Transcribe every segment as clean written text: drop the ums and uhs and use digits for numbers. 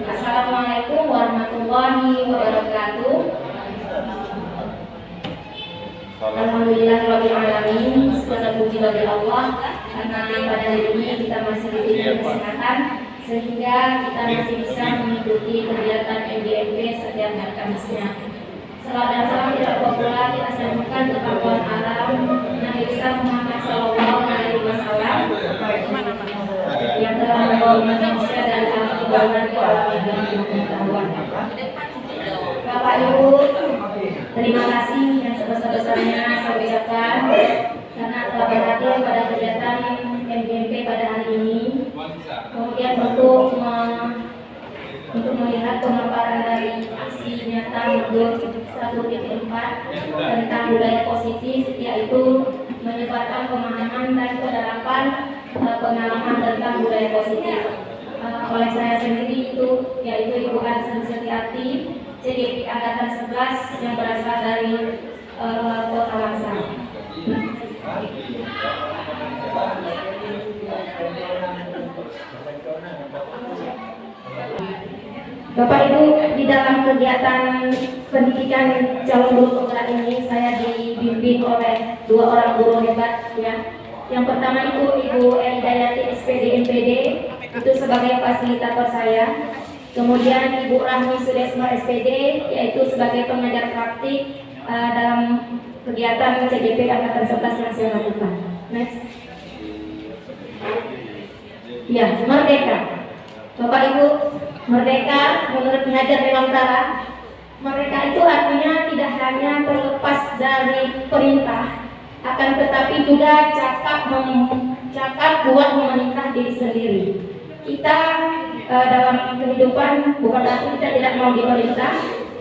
Assalamualaikum warahmatullahi wabarakatuh. Alhamdulillahirabbil alamin. Segala puji bagi Allah karena pada hari ini kita masih diberi kesehatan sehingga kita masih bisa mengikuti kegiatan MGMP setiap hari Kamisnya. Salam dan salam tidak lupa pula kita sambungkan kepada alam Nabi Muhammad sallallahu alaihi wasallam yang telah membawa manusia dari alam kebaikan ke alam yang pengetahuan. Bapak Ibu, terima kasih yang sebesar-besarnya saya ucapkan karena telah berhadir pada kegiatan MGMP pada hari ini. Kemudian untuk melihat pemaparan dari aksi nyata mundur 1.4 tentang budaya positif, yaitu menyebarkan pemahaman dan penerapan pengalaman tentang budaya positif oleh saya sendiri yaitu Ibu Arsen Setiati, CGP Angkatan 11 yang berasal dari Kota Langsa. Bapak Ibu, di dalam kegiatan pendidikan calon guru penggerak ini saya dibimbing oleh dua orang guru hebat ya. Yang pertama itu Ibu Elidayati SPD MPD, itu sebagai fasilitator saya. Kemudian Ibu Rahmi Sudesma SPD, yaitu sebagai pengajar praktik dalam kegiatan CGP Angkatan 11 yang saya lakukan. Next. Ya, merdeka. Bapak Ibu, merdeka menurut pengajar Dewantara, merdeka itu artinya tidak hanya terlepas dari perintah, akan tetapi juga cakap kuat memerintah diri sendiri. Kita dalam kehidupan bukan berarti kita tidak mau diperintah,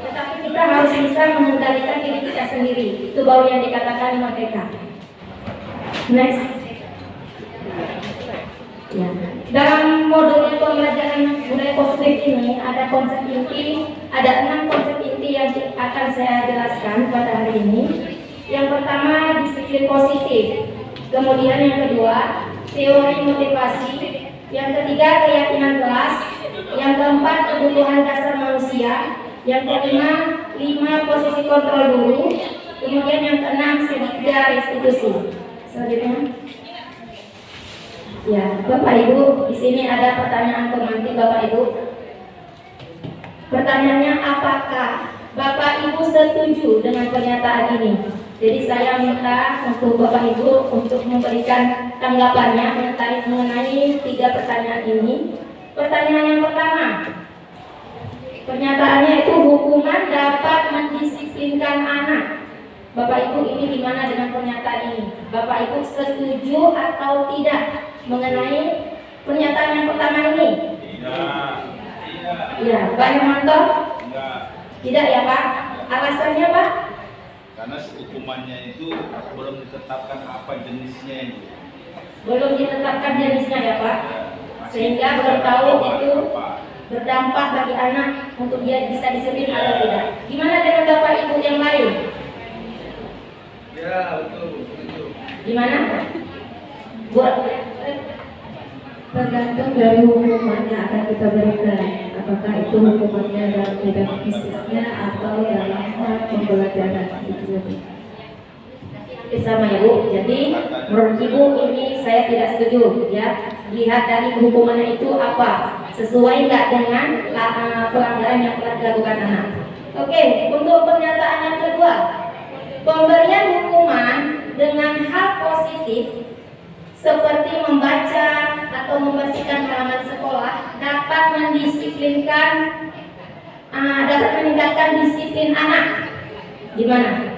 tetapi kita harus bisa mengendalikan diri kita sendiri. Itu baru yang dikatakan merdeka. Next. Ya. Dalam modul pembelajaran budaya positif ini ada konsep inti, ada 6 konsep inti yang akan saya jelaskan pada hari ini. Yang pertama disiplin positif, kemudian yang kedua teori motivasi, yang ketiga keyakinan kelas, yang keempat kebutuhan dasar manusia, yang kelima 5 posisi kontrol dulu, kemudian yang keenam segitiga restitusi. Selanjutnya. Ya, Bapak Ibu, di sini ada pertanyaan pemantik Bapak Ibu. Pertanyaannya, apakah Bapak Ibu setuju dengan pernyataan ini? Jadi saya minta untuk Bapak Ibu untuk memberikan tanggapannya mengenai 3 pertanyaan ini. Pertanyaan yang pertama, pernyataannya itu hukuman dapat mendisiplinkan anak. Bapak Ibu, ini gimana dengan pernyataan ini? Bapak Ibu setuju atau tidak mengenai pernyataan yang pertama ini? Tidak. Ya, Pak Hermanto? Tidak. Tidak ya Pak? Alasannya Pak? Karena hukumannya itu belum ditetapkan apa jenisnya itu. Belum ditetapkan jenisnya ya Pak? Sehingga belum tahu itu berdampak bagi anak untuk dia bisa disiplin atau tidak. Gimana dengan Bapak Ibu yang lain? Ya, betul. Gimana? Buat tergantung dari hukuman yang akan kita berikan, apakah itu hukumannya dalam bidang fisiknya atau dalam hal pembelajaran itu. sama Ibu. Jadi menurut Ibu ini saya tidak setuju ya. Lihat dari hukumannya itu apa, sesuai nggak dengan pelanggaran yang telah dilakukan anak. Oke, untuk pernyataan yang kedua, pemberian hukuman dengan hal positif seperti membaca atau membersihkan halaman sekolah dapat mendisiplinkan, dapat meningkatkan disiplin anak. Gimana?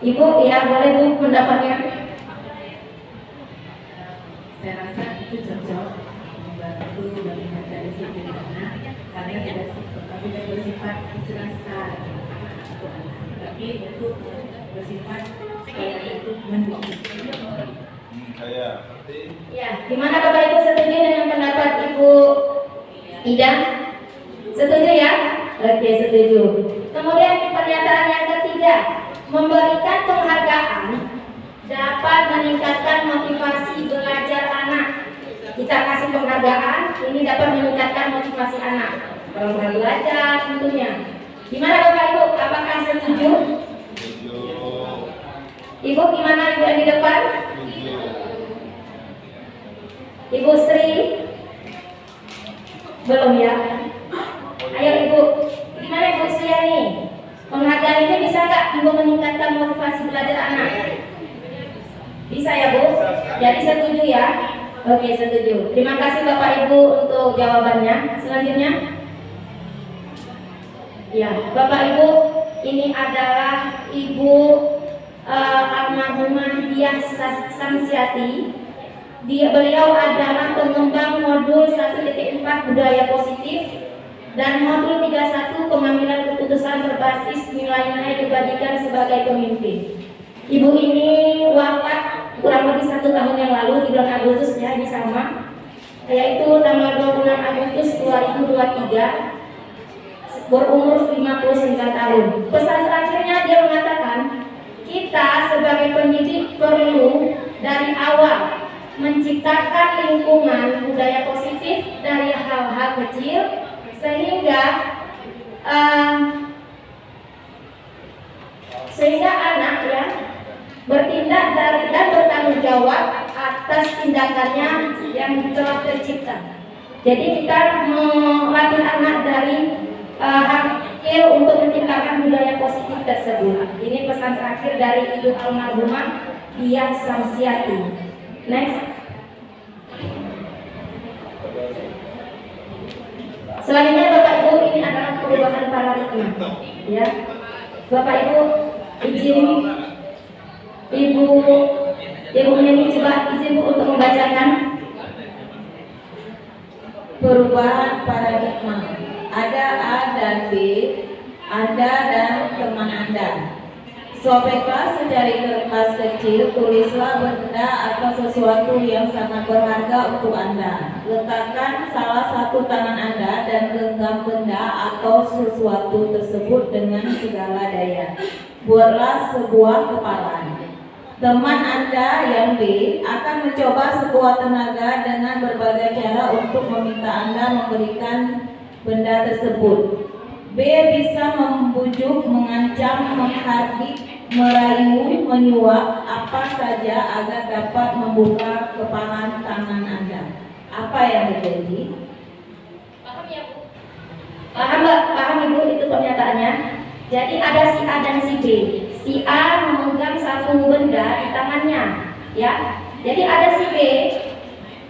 Ibu, ya boleh Bu pendapatnya. Saya rasa itu cocok membantu meningkatkan disiplin anak karena tidak bersifat menceraskan, tapi itu bersifat itu mendukung. Saya. Ya, gimana Bapak Ibu setuju dengan pendapat Ibu Ida? Setuju ya? Oke, setuju. Kemudian pernyataan yang ketiga, memberikan penghargaan dapat meningkatkan motivasi belajar anak. Kita kasih penghargaan, ini dapat meningkatkan motivasi anak dalam hal belajar tentunya. Gimana Bapak Ibu? Apakah setuju? Ibu gimana Ibu yang di depan? Ibu Sri? Belum ya? Ayo Ibu, gimana Ibu Sri nih? Penghargaan ini bisa nggak Ibu meningkatkan motivasi belajar anak? Bisa ya Bu? Jadi setuju ya? Oke, setuju. Terima kasih Bapak Ibu untuk jawabannya. Selanjutnya, ya Bapak Ibu, ini adalah Ibu almarhumah Diah Samsiati. Beliau adalah pengembang modul 1.4 budaya positif dan modul 31 pengambilan keputusan berbasis nilai-nilai kebajikan sebagai pemimpin. Ibu ini wafat kurang lebih 1 tahun yang lalu di bulan Agustus ya, ini sama, yaitu tanggal 26 Agustus 2023, berumur 59 tahun. Pesan terakhirnya dia mengatakan, kita sebagai pendidik perlu dari awal menciptakan lingkungan budaya positif dari hal-hal kecil sehingga anak ya bertindak dan bertanggung jawab atas tindakannya yang telah tercipta. Jadi kita melatih anak dari hal kecil untuk menciptakan budaya positif tersebut. Ini pesan terakhir dari Ibu almarhumah Diah Samsiati. Next. Selanjutnya Bapak Ibu, ini adalah perubahan paradigma. Ya, Bapak Ibu izin Ibu menyanyi, coba izin Bu untuk membacakan. Perubahan paradigma. Ada A dan B, Anda dan teman Anda. Sobeklah secari kertas kecil, tulislah benda atau sesuatu yang sangat berharga untuk Anda. Letakkan salah satu tangan Anda dan genggam benda atau sesuatu tersebut dengan segala daya. Buatlah sebuah kepalan. Teman Anda yang B akan mencoba sebuah tenaga dengan berbagai cara untuk meminta Anda memberikan benda tersebut. B bisa membujuk, mengancam, menghardik, merayu, menyuap, apa saja agar dapat membuka kepalan tangan Anda. Apa yang terjadi? Paham ya Bu? Paham Mbak? Paham Ibu itu pernyataannya? Jadi ada si A dan si B. Si A memegang satu benda di tangannya, ya. Jadi ada si B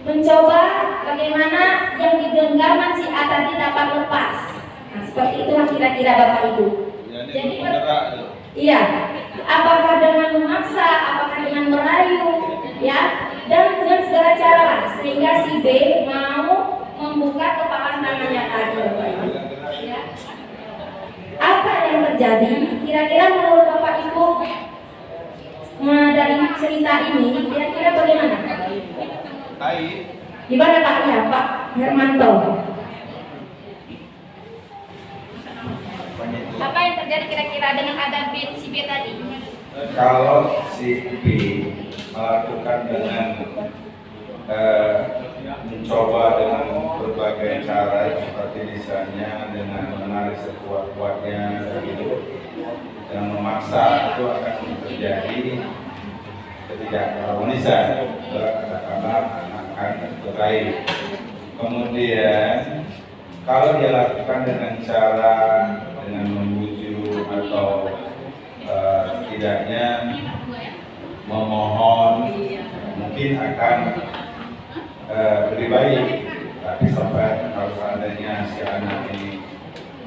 mencoba bagaimana yang digenggaman si A tadi dapat lepas. Nah, seperti itulah kira-kira Bapak Ibu. Jadi iya, apakah dengan memaksa, apakah dengan merayu, ya, dan dengan segala cara lah, sehingga si B mau membuka kepalan tangannya tadi, Bapak Ibu. Ya. Apa yang terjadi? Kira-kira menurut Bapak Ibu dari cerita ini, kira-kira bagaimana? Baik. Gimana Pak? Ya, Pak Hermanto. Apa yang terjadi kira-kira dengan ada si B tadi? Kalau si B melakukan dengan mencoba dengan berbagai cara, seperti misalnya dengan menarik sekuat-kuatnya begitu, dan memaksa, itu akan terjadi ketidakharmonisan, katakanlah anak akan berkelahi. Kemudian kalau dia lakukan dengan cara dengan membujuk atau setidaknya memohon, mungkin akan lebih baik. Tapi sampai kalau seandainya si anak ini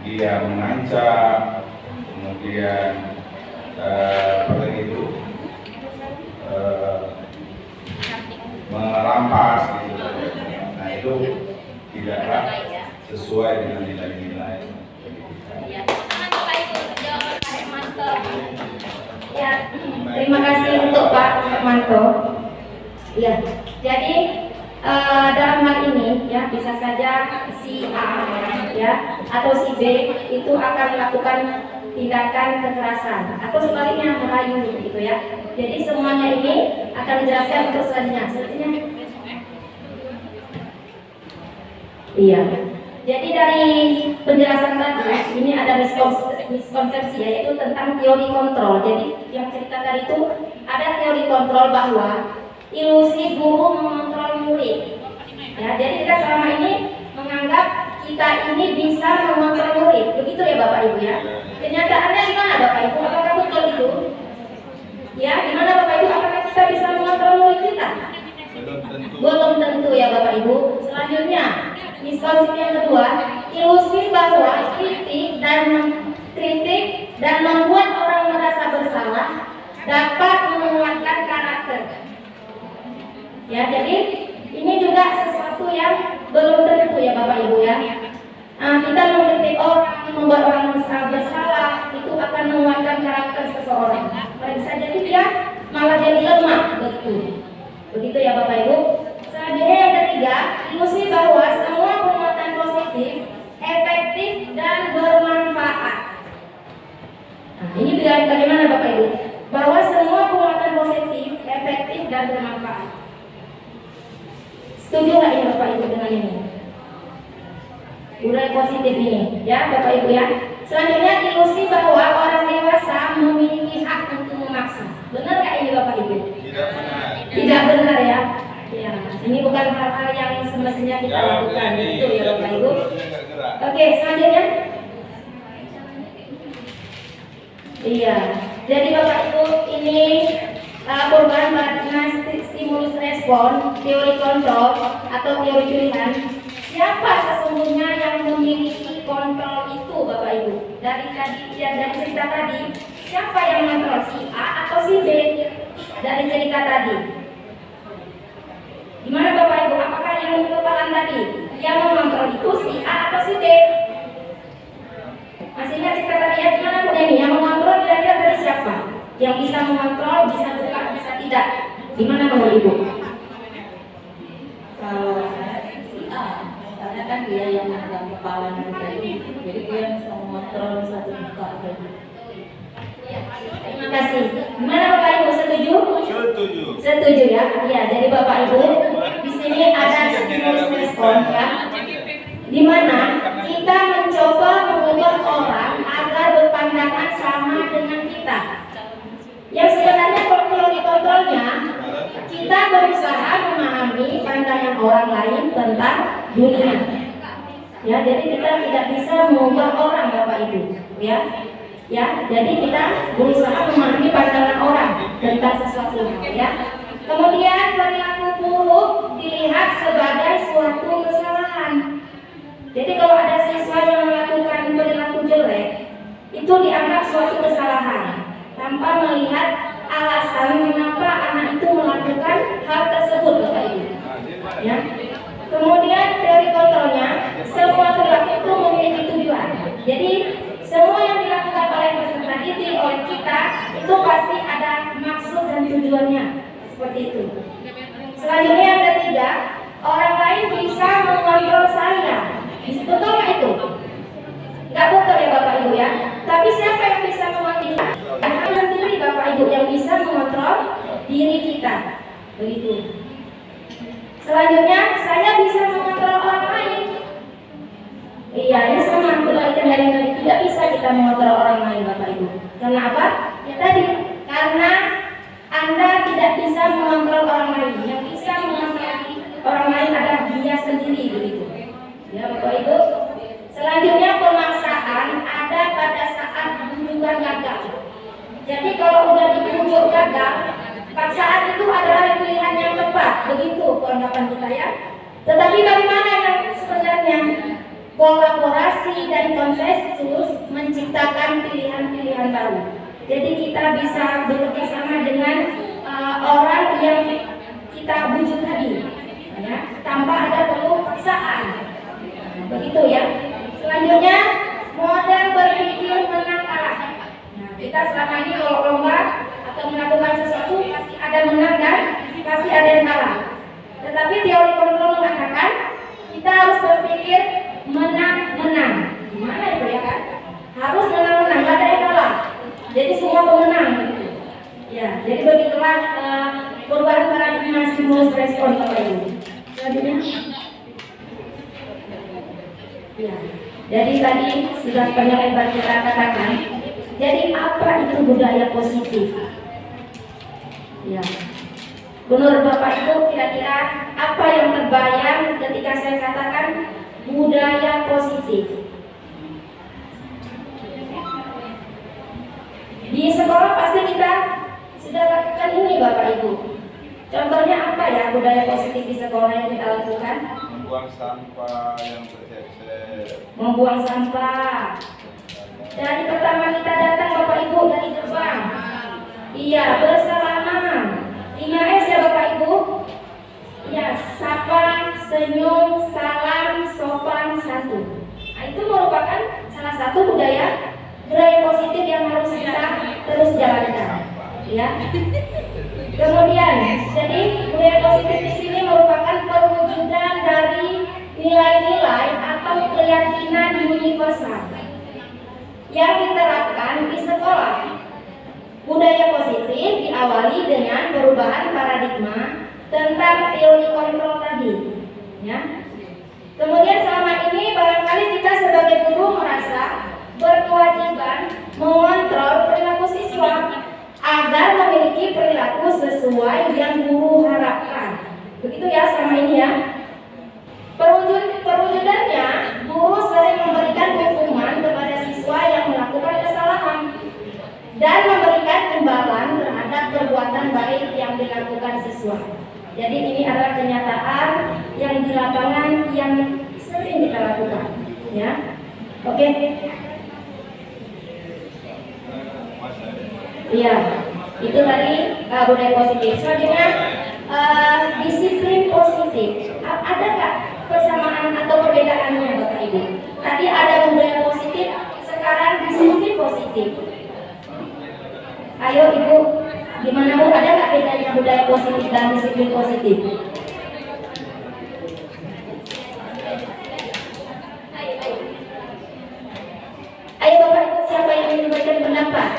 dia mengancam, kemudian apalagi itu merampas gitu, nah itu tidaklah sesuai dengan nilai-nilai. Ya, terima kasih untuk Pak Hermanto. Ya, jadi dalam hal ini ya bisa saja si A ya atau si B itu akan melakukan tindakan kekerasan atau sebaliknya merayu gitu ya. Jadi semuanya ini akan dijelaskan untuk selanjutnya. Iya. Jadi dari penjelasan tadi ini ada miskonsepsi yaitu tentang teori kontrol. Jadi yang cerita tadi itu ada teori kontrol bahwa ilusi guru mengontrol murid. Ya, jadi kita selama ini menganggap kita ini bisa mengontrol murid. Begitu ya Bapak Ibu ya. Kenyataannya gimana Bapak Ibu? Apakah betul itu? Ya, gimana Bapak Ibu? Apakah kita bisa mengontrol murid kita? Belum tentu ya Bapak Ibu. Selanjutnya, miskonsepsi yang kedua, ilusi bahwa kritik dan membuat orang merasa bersalah dapat menguatkan karakter. Ya, jadi ini juga sesuatu yang belum tentu ya Bapak Ibu ya. Kita mengkritik orang, membuat orang merasa bersalah, itu akan menguatkan karakter seseorang. Bisa jadi dia malah jadi lemah, betul. Begitu ya Bapak Ibu. Selanjutnya yang ketiga, ilusi bahwa semua penguatan positif, efektif dan bermanfaat. Ini bagaimana Bapak Ibu? Bahwa semua penguatan positif, efektif dan bermanfaat. Setuju nggak ini Bapak Ibu dengan ini? Budaya positif ini, ya Bapak Ibu ya. Selanjutnya ilusi bahwa orang dewasa memiliki hak untuk memaksa. Benar nggak ini Bapak Ibu? Tidak benar. Tidak benar ya. Ya, ini bukan hal-hal yang semestinya kita lakukan. Itu ya Bapak Ibu. Oke, selanjutnya. Iya. Jadi Bapak Ibu ini perubahan paradigma stimulus respon, teori kontrol atau teori pilihan. Siapa sesungguhnya yang memiliki kontrol itu Bapak Ibu? Dari cerita tadi, siapa yang mengontrol, si A atau si B? Dari cerita tadi. Gimana Bapak Ibu? Apakah yang menentukan tadi yang mengontrol itu si A atau si B? Masih ingat cerita tadi ya? Gimana Bu Deni? Yang mengontrol kira-kira dari siapa? Yang bisa mengontrol, bisa buka, bisa tidak. Gimana Bapak Ibu? Kalau si A, karena kan dia yang memegang kepala tadi, jadi dia bisa mengontrol satu buka tadi. Terima kasih. Gimana Bapak Ibu, setuju? Setuju. Setuju ya? Iya. Jadi Bapak Ibu di sini ada stimulus respon ya, di mana kita mencoba mengubah orang agar berpandangan sama dengan kita. Yang sebenarnya kalau teori kontrolnya, kita berusaha memahami pandangan orang lain tentang dunia. Ya, jadi kita tidak bisa mengubah orang Bapak Ibu, ya. Ya, jadi kita berusaha memahami pandangan orang tentang sesuatu hal, ya. Kemudian perilaku buruk dilihat sebagai suatu kesalahan. Jadi kalau ada siswa yang melakukan perilaku jelek, itu dianggap suatu kesalahan tanpa melihat alasan mengapa anak itu melakukan hal tersebut, Bapak Ibu. Ya. Kemudian teori kontrolnya, semua perilaku itu memiliki tujuan. Jadi semua yang dilakukan oleh peserta didik, oleh kita, itu pasti ada maksud dan tujuannya. Seperti itu. Selanjutnya yang ketiga, orang lain bisa mengontrol saya. Betul nggak itu? Nggak betul ya Bapak Ibu ya. Tapi siapa yang bisa mengontrol? Hanya sendiri Bapak Ibu yang bisa mengontrol diri kita. Begitu. Selanjutnya, saya bisa mengontrol orang lain. Iya, ini sama kebalikan dari yang tadi. Tidak bisa kita mengontrol orang lain Bapak Ibu. Karena apa? Ya tadi, karena Anda tidak bisa mengontrol orang lain. Yang bisa mengontrol orang lain adalah dia sendiri, begitu. Ya Bapak Ibu. Selanjutnya pemaksaan ada pada saat bujukan gagal. Jadi kalau udah dibujuk gagal, paksaan itu adalah pilihan yang tepat. Begitu anggapan kita ya. Tetapi bagaimana yang sebenarnya? Kolaborasi dan konsensus menciptakan pilihan-pilihan baru. Jadi kita bisa bekerja sama dengan orang yang kita bujuk tadi, ya, tanpa ada perlu paksaan. Begitu ya. Selanjutnya model berpikir menang kalah. Nah, kita selama ini kalau lomba atau melakukan sesuatu pasti ada menang dan pasti ada yang kalah. Tetapi teori kontrol mengatakan kita harus berpikir menang-menang. Gimana itu ya kan? Harus menang-menang, gak ada yang kalah. pemenang. Ya, jadi begitulah perubahan paradigma stimulus respon Bapak Ibu. Selanjutnya. Ya, jadi tadi sudah banyak lebar kita katakan. Jadi apa itu budaya positif? Ya, menurut Bapak Ibu kira-kira apa yang terbayang ketika saya katakan budaya positif? Di sekolah pasti kita sudah lakukan ini Bapak Ibu. Contohnya apa ya budaya positif di sekolah yang kita lakukan? Membuang sampah yang tercecer. Membuang sampah. Dari pertama kita datang Bapak Ibu dari gerbang. Iya, bersalaman. 5S ya Bapak Ibu. Ya, sapa, senyum, salam, sopan, santun. Nah, itu merupakan salah satu budaya positif yang harus kita terus jalankan. Ya. Kemudian, jadi budaya positif di sini merupakan perwujudan dari nilai-nilai atau keyakinan universal yang diterapkan di sekolah. Budaya positif diawali dengan perubahan paradigma tentang teori kontrol tadi. Ya. Kemudian selama ini barangkali kita sebagai guru merasa berkewajiban mengontrol perilaku siswa agar memiliki perilaku sesuai yang guru harapkan. Begitu ya selama ini ya. Perwujudannya, guru sering memberikan hukuman kepada siswa yang melakukan kesalahan dan memberikan imbalan terhadap perbuatan baik yang dilakukan siswa. Jadi ini adalah kenyataan yang di lapangan yang sering kita lakukan. Ya, oke. Iya, itu tadi budaya positif. Selanjutnya disiplin positif. Ada nggak persamaan atau perbedaannya Bapak Ibu? Tadi ada budaya positif, sekarang disiplin positif. Ayo Ibu, gimana Bu? Ada nggak bedanya budaya positif dan disiplin positif? Ayo Bapak Ibu, siapa yang ingin memberikan pendapat?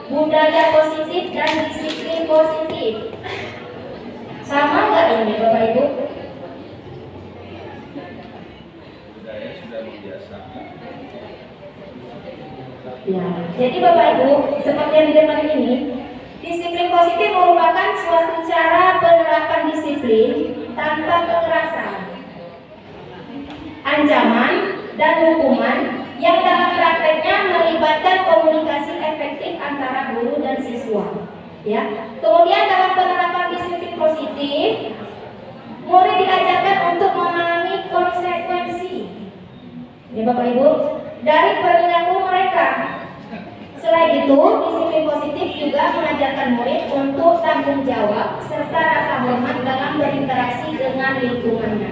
Budaya positif dan disiplin positif sama nggak ini Bapak Ibu? Budaya sudah membiasakan. Ya, jadi Bapak Ibu seperti yang di depan ini, disiplin positif merupakan suatu cara penerapan disiplin tanpa kekerasan, ancaman dan hukuman yang dalam prakteknya melibatkan komunikasi efektif antara guru dan siswa. Ya. Kemudian dalam penerapan disiplin positif, murid diajarkan untuk memahami konsekuensi, ya Bapak Ibu, dari perilaku mereka. Selain itu, disiplin positif juga mengajarkan murid untuk tanggung jawab serta rasa hormat dalam berinteraksi dengan lingkungannya.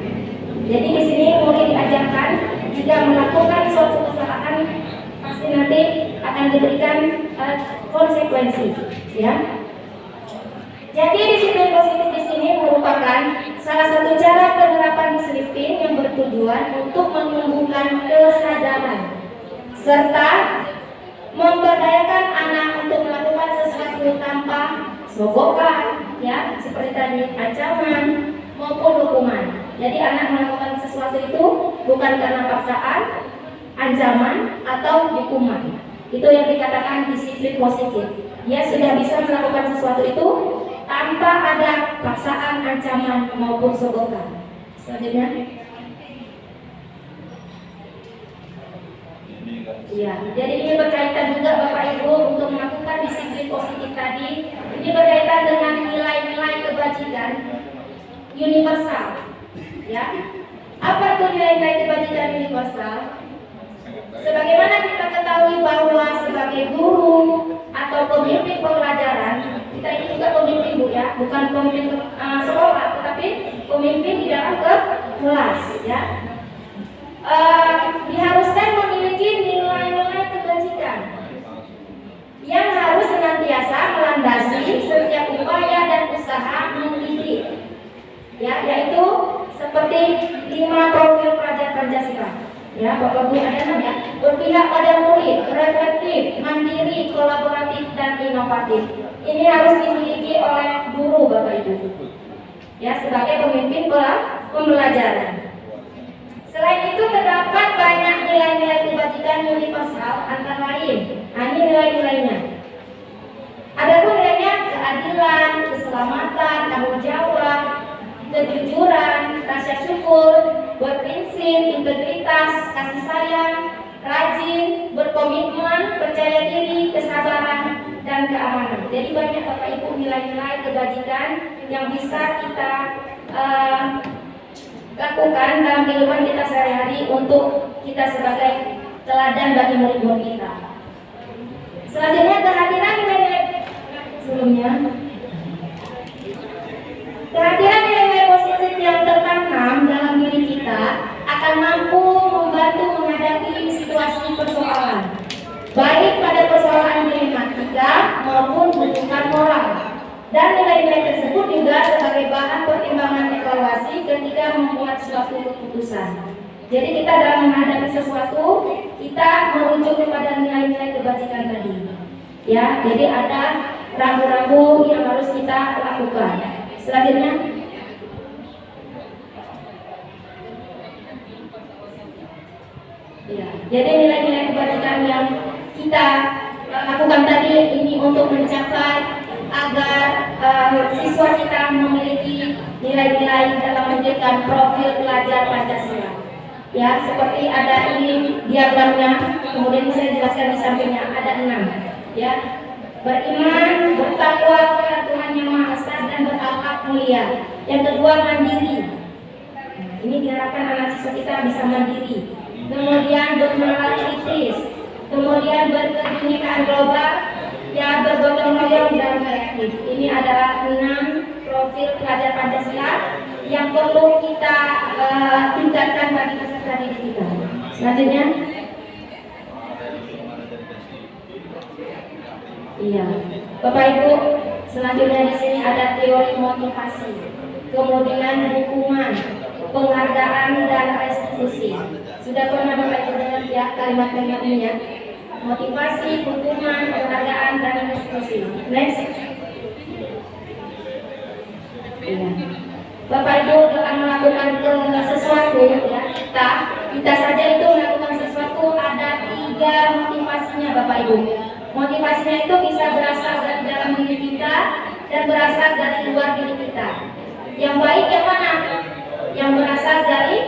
Jadi di sini murid diajarkan jika melakukan suatu kesalahan pasti nanti akan diberikan konsekuensi, ya. Jadi disiplin positif di sini merupakan salah satu cara penerapan disiplin yang bertujuan untuk menumbuhkan kesadaran serta memberdayakan anak untuk melakukan sesuatu tanpa sogokan, ya, seperti tadi ancaman maupun hukuman. Jadi anak melakukan sesuatu itu bukan karena paksaan, ancaman atau hukuman. Itu yang dikatakan disiplin positif. Dia sudah bisa melakukan sesuatu itu tanpa ada paksaan, ancaman maupun sogokan. Selanjutnya. Ya, jadi ini berkaitan juga Bapak Ibu untuk melakukan disiplin positif tadi. Ini berkaitan dengan nilai-nilai kebajikan universal. Ya, apa itu nilai-nilai kebajikan universal? Sebagaimana kita ketahui bahwa sebagai guru atau pemimpin pembelajaran, kita ini juga pemimpin Bu ya, bukan pemimpin sekolah, tetapi pemimpin di dalam kelas ya. Diharuskan memiliki nilai-nilai kebajikan yang harus senantiasa melandasi setiap upaya dan usaha mendidik, ya, yaitu seperti 5 profil pelajar Pancasila. Ya, Bapak Ibu ada ya. Berpihak pada murid, reflektif, mandiri, kolaboratif, dan inovatif. Ini harus dimiliki oleh guru, Bapak Ibu. Ya, sebagai pemimpin pembelajaran. Selain itu terdapat banyak nilai-nilai kebajikan universal antara lain. Ini nilai-nilainya. Adapun nilainya keadilan, keselamatan, tanggung jawab, kejujuran, rasa syukur, berprinsip, integritas, kasih sayang, rajin, berkomitmen, percaya diri, kesabaran, dan keamanan. Jadi banyak Bapak Ibu nilai-nilai kebajikan yang bisa kita lakukan dalam kehidupan kita sehari-hari untuk kita sebagai teladan bagi murid-murid kita. Selanjutnya kehadiran nilai-nilai sebelumnya. Kehadiran nilai-nilai positif yang tertanam dalam diri kita akan mampu membantu menghadapi situasi persoalan, baik pada persoalan dilematika maupun hubungan moral. Dan nilai-nilai tersebut juga sebagai bahan pertimbangan evaluasi ketika membuat suatu keputusan. Jadi kita dalam menghadapi sesuatu, kita merujuk kepada nilai-nilai kebajikan tadi. Ya, jadi ada rambu-rambu yang harus kita lakukan. Selanjutnya, ya, jadi nilai-nilai kebajikan yang kita lakukan tadi ini untuk mencapai agar siswa kita memiliki nilai-nilai dalam menjadikan profil pelajar Pancasila. Ya, seperti ada ini diagramnya, kemudian saya jelaskan di sampingnya ada 6. Ya, beriman, bertakwa kepada Tuhan Yang Maha Esa dan berakhlak mulia. Yang kedua, mandiri. Nah, ini diharapkan anak siswa kita bisa mandiri. Kemudian bernalar kritis. Kemudian berkebinekaan global. Ya, bergotong royong dan kreatif. Ini adalah 6 profil pelajar Pancasila yang perlu kita tingkatkan bagi peserta didik kita. Selanjutnya, iya, Bapak Ibu, selanjutnya di sini ada teori motivasi, kemudian hukuman, penghargaan dan restitusi. Sudah pernah Bapak Ibu dengar ya kalimat-kalimat ini ya? Motivasi, hukuman, penghargaan, dan restitusi. Next. Ya. Bapak Ibu akan melakukan sesuatu ya, kita saja itu melakukan sesuatu ada 3 motivasinya Bapak Ibu. Motivasinya itu bisa berasal dari dalam diri kita dan berasal dari luar diri kita. Yang baik yang mana? Yang berasal dari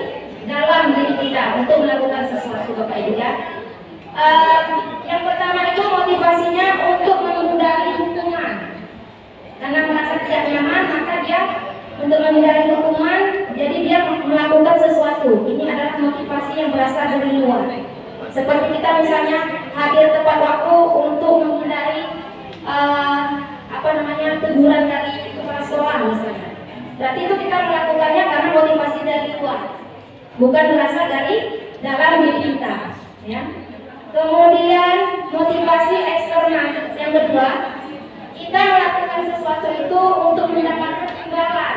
dalam diri kita untuk melakukan sesuatu Bapak Ibu ya. Yang pertama itu motivasinya untuk menghindari hukuman. Karena merasa tidak nyaman, maka dia untuk menghindari hukuman, jadi dia melakukan sesuatu. Ini adalah motivasi yang berasal dari luar. Seperti kita misalnya hadir tepat waktu untuk menghindari teguran dari kepala sekolah misalnya. Berarti itu kita melakukannya karena motivasi dari luar, bukan berasal dari dalam diri kita. Ya. Kemudian motivasi eksternal yang kedua, kita melakukan sesuatu itu untuk mendapatkan imbalan.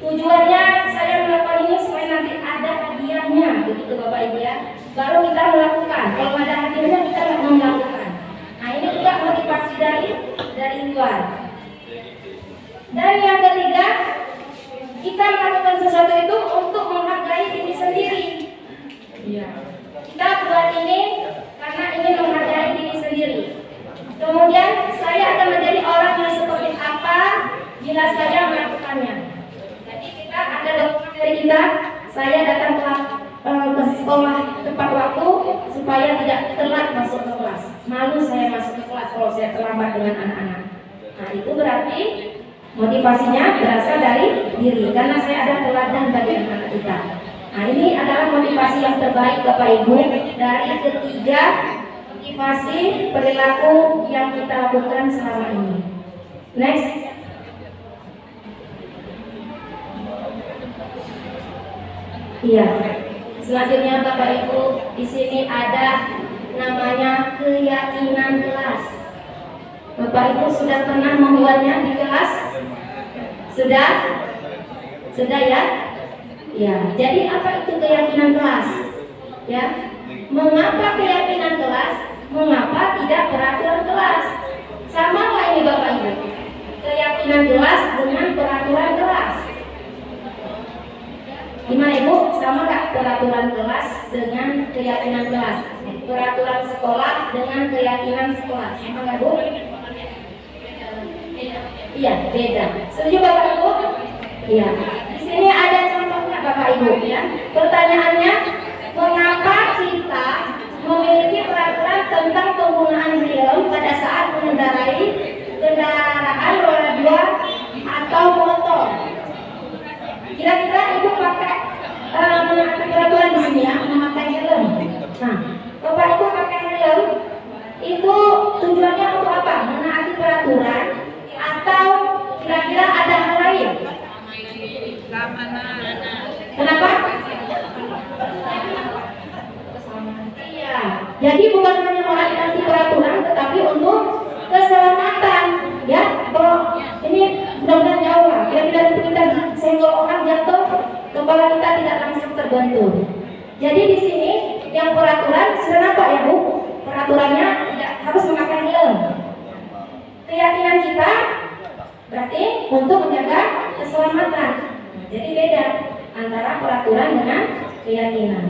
Tujuannya saya melakukan ini supaya nanti ada hadiahnya, begitu Bapak Ibu ya. Baru kita melakukan. Kalau ada hadiahnya kita nggak mau melakukan. Nah ini juga motivasi dari luar. Dan yang ketiga, kita melakukan sesuatu itu untuk menghargai diri sendiri. Ya. Kita buat ini karena ingin menghargai diri sendiri. Kemudian saya akan menjadi orang yang seperti apa bila saya melakukannya. Jadi kita ada dokumen dari kita, saya datang ke sekolah tepat waktu supaya tidak telat masuk ke kelas. Malu saya masuk ke kelas kalau saya terlambat dengan anak-anak. Nah itu berarti motivasinya berasal dari diri karena saya ada teladan bagi anak-anak kita. Nah ini adalah motivasi yang terbaik Bapak Ibu dari ketiga motivasi perilaku yang kita lakukan selama ini. Next. Iya. Selanjutnya Bapak Ibu di sini ada namanya keyakinan kelas. Bapak Ibu sudah pernah membuatnya di kelas? Sudah? Sudah ya? Ya. Jadi apa itu keyakinan kelas? Ya, mengapa keyakinan kelas? Mengapa tidak peraturan kelas? Sama nggak ini Bapak Ibu? Keyakinan kelas dengan peraturan kelas. Gimana Ibu? Sama nggak peraturan kelas dengan keyakinan kelas? Peraturan sekolah dengan keyakinan sekolah. Sama nggak Bu? Iya, beda. Setuju Bapak Ibu? Iya. Di sini ada contohnya Bapak Ibu ya. Pertanyaannya, mengapa kita memiliki peraturan tentang penggunaan helm pada saat mengendarai kendaraan roda 2 atau motor? Kira-kira Ibu pakai menaati peraturan di sini ya, memakai helm. Nah, Bapak Ibu pakai helm itu tujuannya untuk apa? Menaati peraturan atau kira-kira ada hal lain? Kenapa? Iya. Jadi bukan hanya menaati peraturan, tetapi untuk keselamatan. Ya, kalau ini mudah-mudahan jauh lah. Kira-kira itu kita senggol orang jatuh, kepala kita tidak langsung terbentur. Jadi di sini yang peraturan sudah nampak ya Bu? Peraturannya tidak harus memakai helm. Keyakinan kita berarti untuk menjaga keselamatan. Jadi beda antara peraturan dengan keyakinan.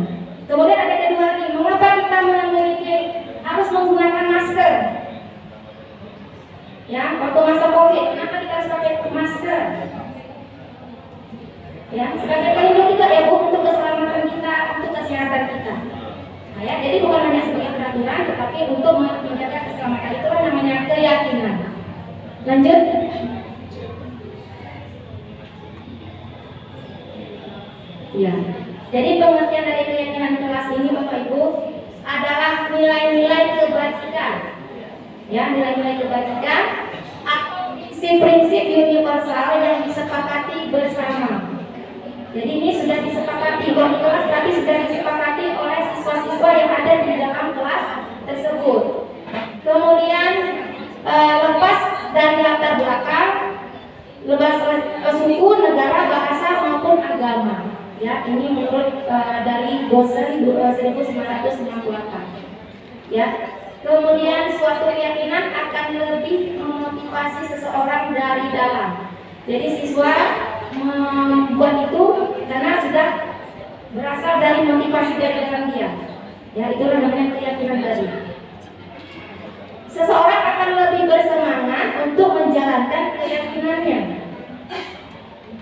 Kemudian ada kedua lagi, mengapa kita memiliki harus menggunakan masker? Ya, waktu masa COVID, kenapa kita harus pakai masker? Ya, sebagai pelindung juga ya Bu, untuk keselamatan kita, untuk kesehatan kita. Nah, ya, jadi bukan hanya sebagai peraturan, tetapi untuk menjaga keselamatan. Itulah namanya keyakinan. Lanjut. Ya. Jadi pengertian dari keyakinan kelas ini Bapak Ibu adalah nilai-nilai kebajikan. Ya, nilai-nilai kebajikan atau prinsip-prinsip universal yang disepakati bersama. Jadi ini sudah disepakati, kalau di kelas tadi sudah disepakati oleh siswa-siswa yang ada di dalam kelas tersebut. Kemudian lepas dari latar belakang, lepas suku, negara, bahasa maupun agama. Ya, ini menurut dari Gosen 1998. Ya. Kemudian suatu keyakinan akan lebih memotivasi seseorang dari dalam. Jadi siswa membuat itu karena sudah berasal dari motivasi dari dalam dia. Ya, itu namanya keyakinan tadi. Seseorang akan lebih bersemangat untuk menjalankan keyakinannya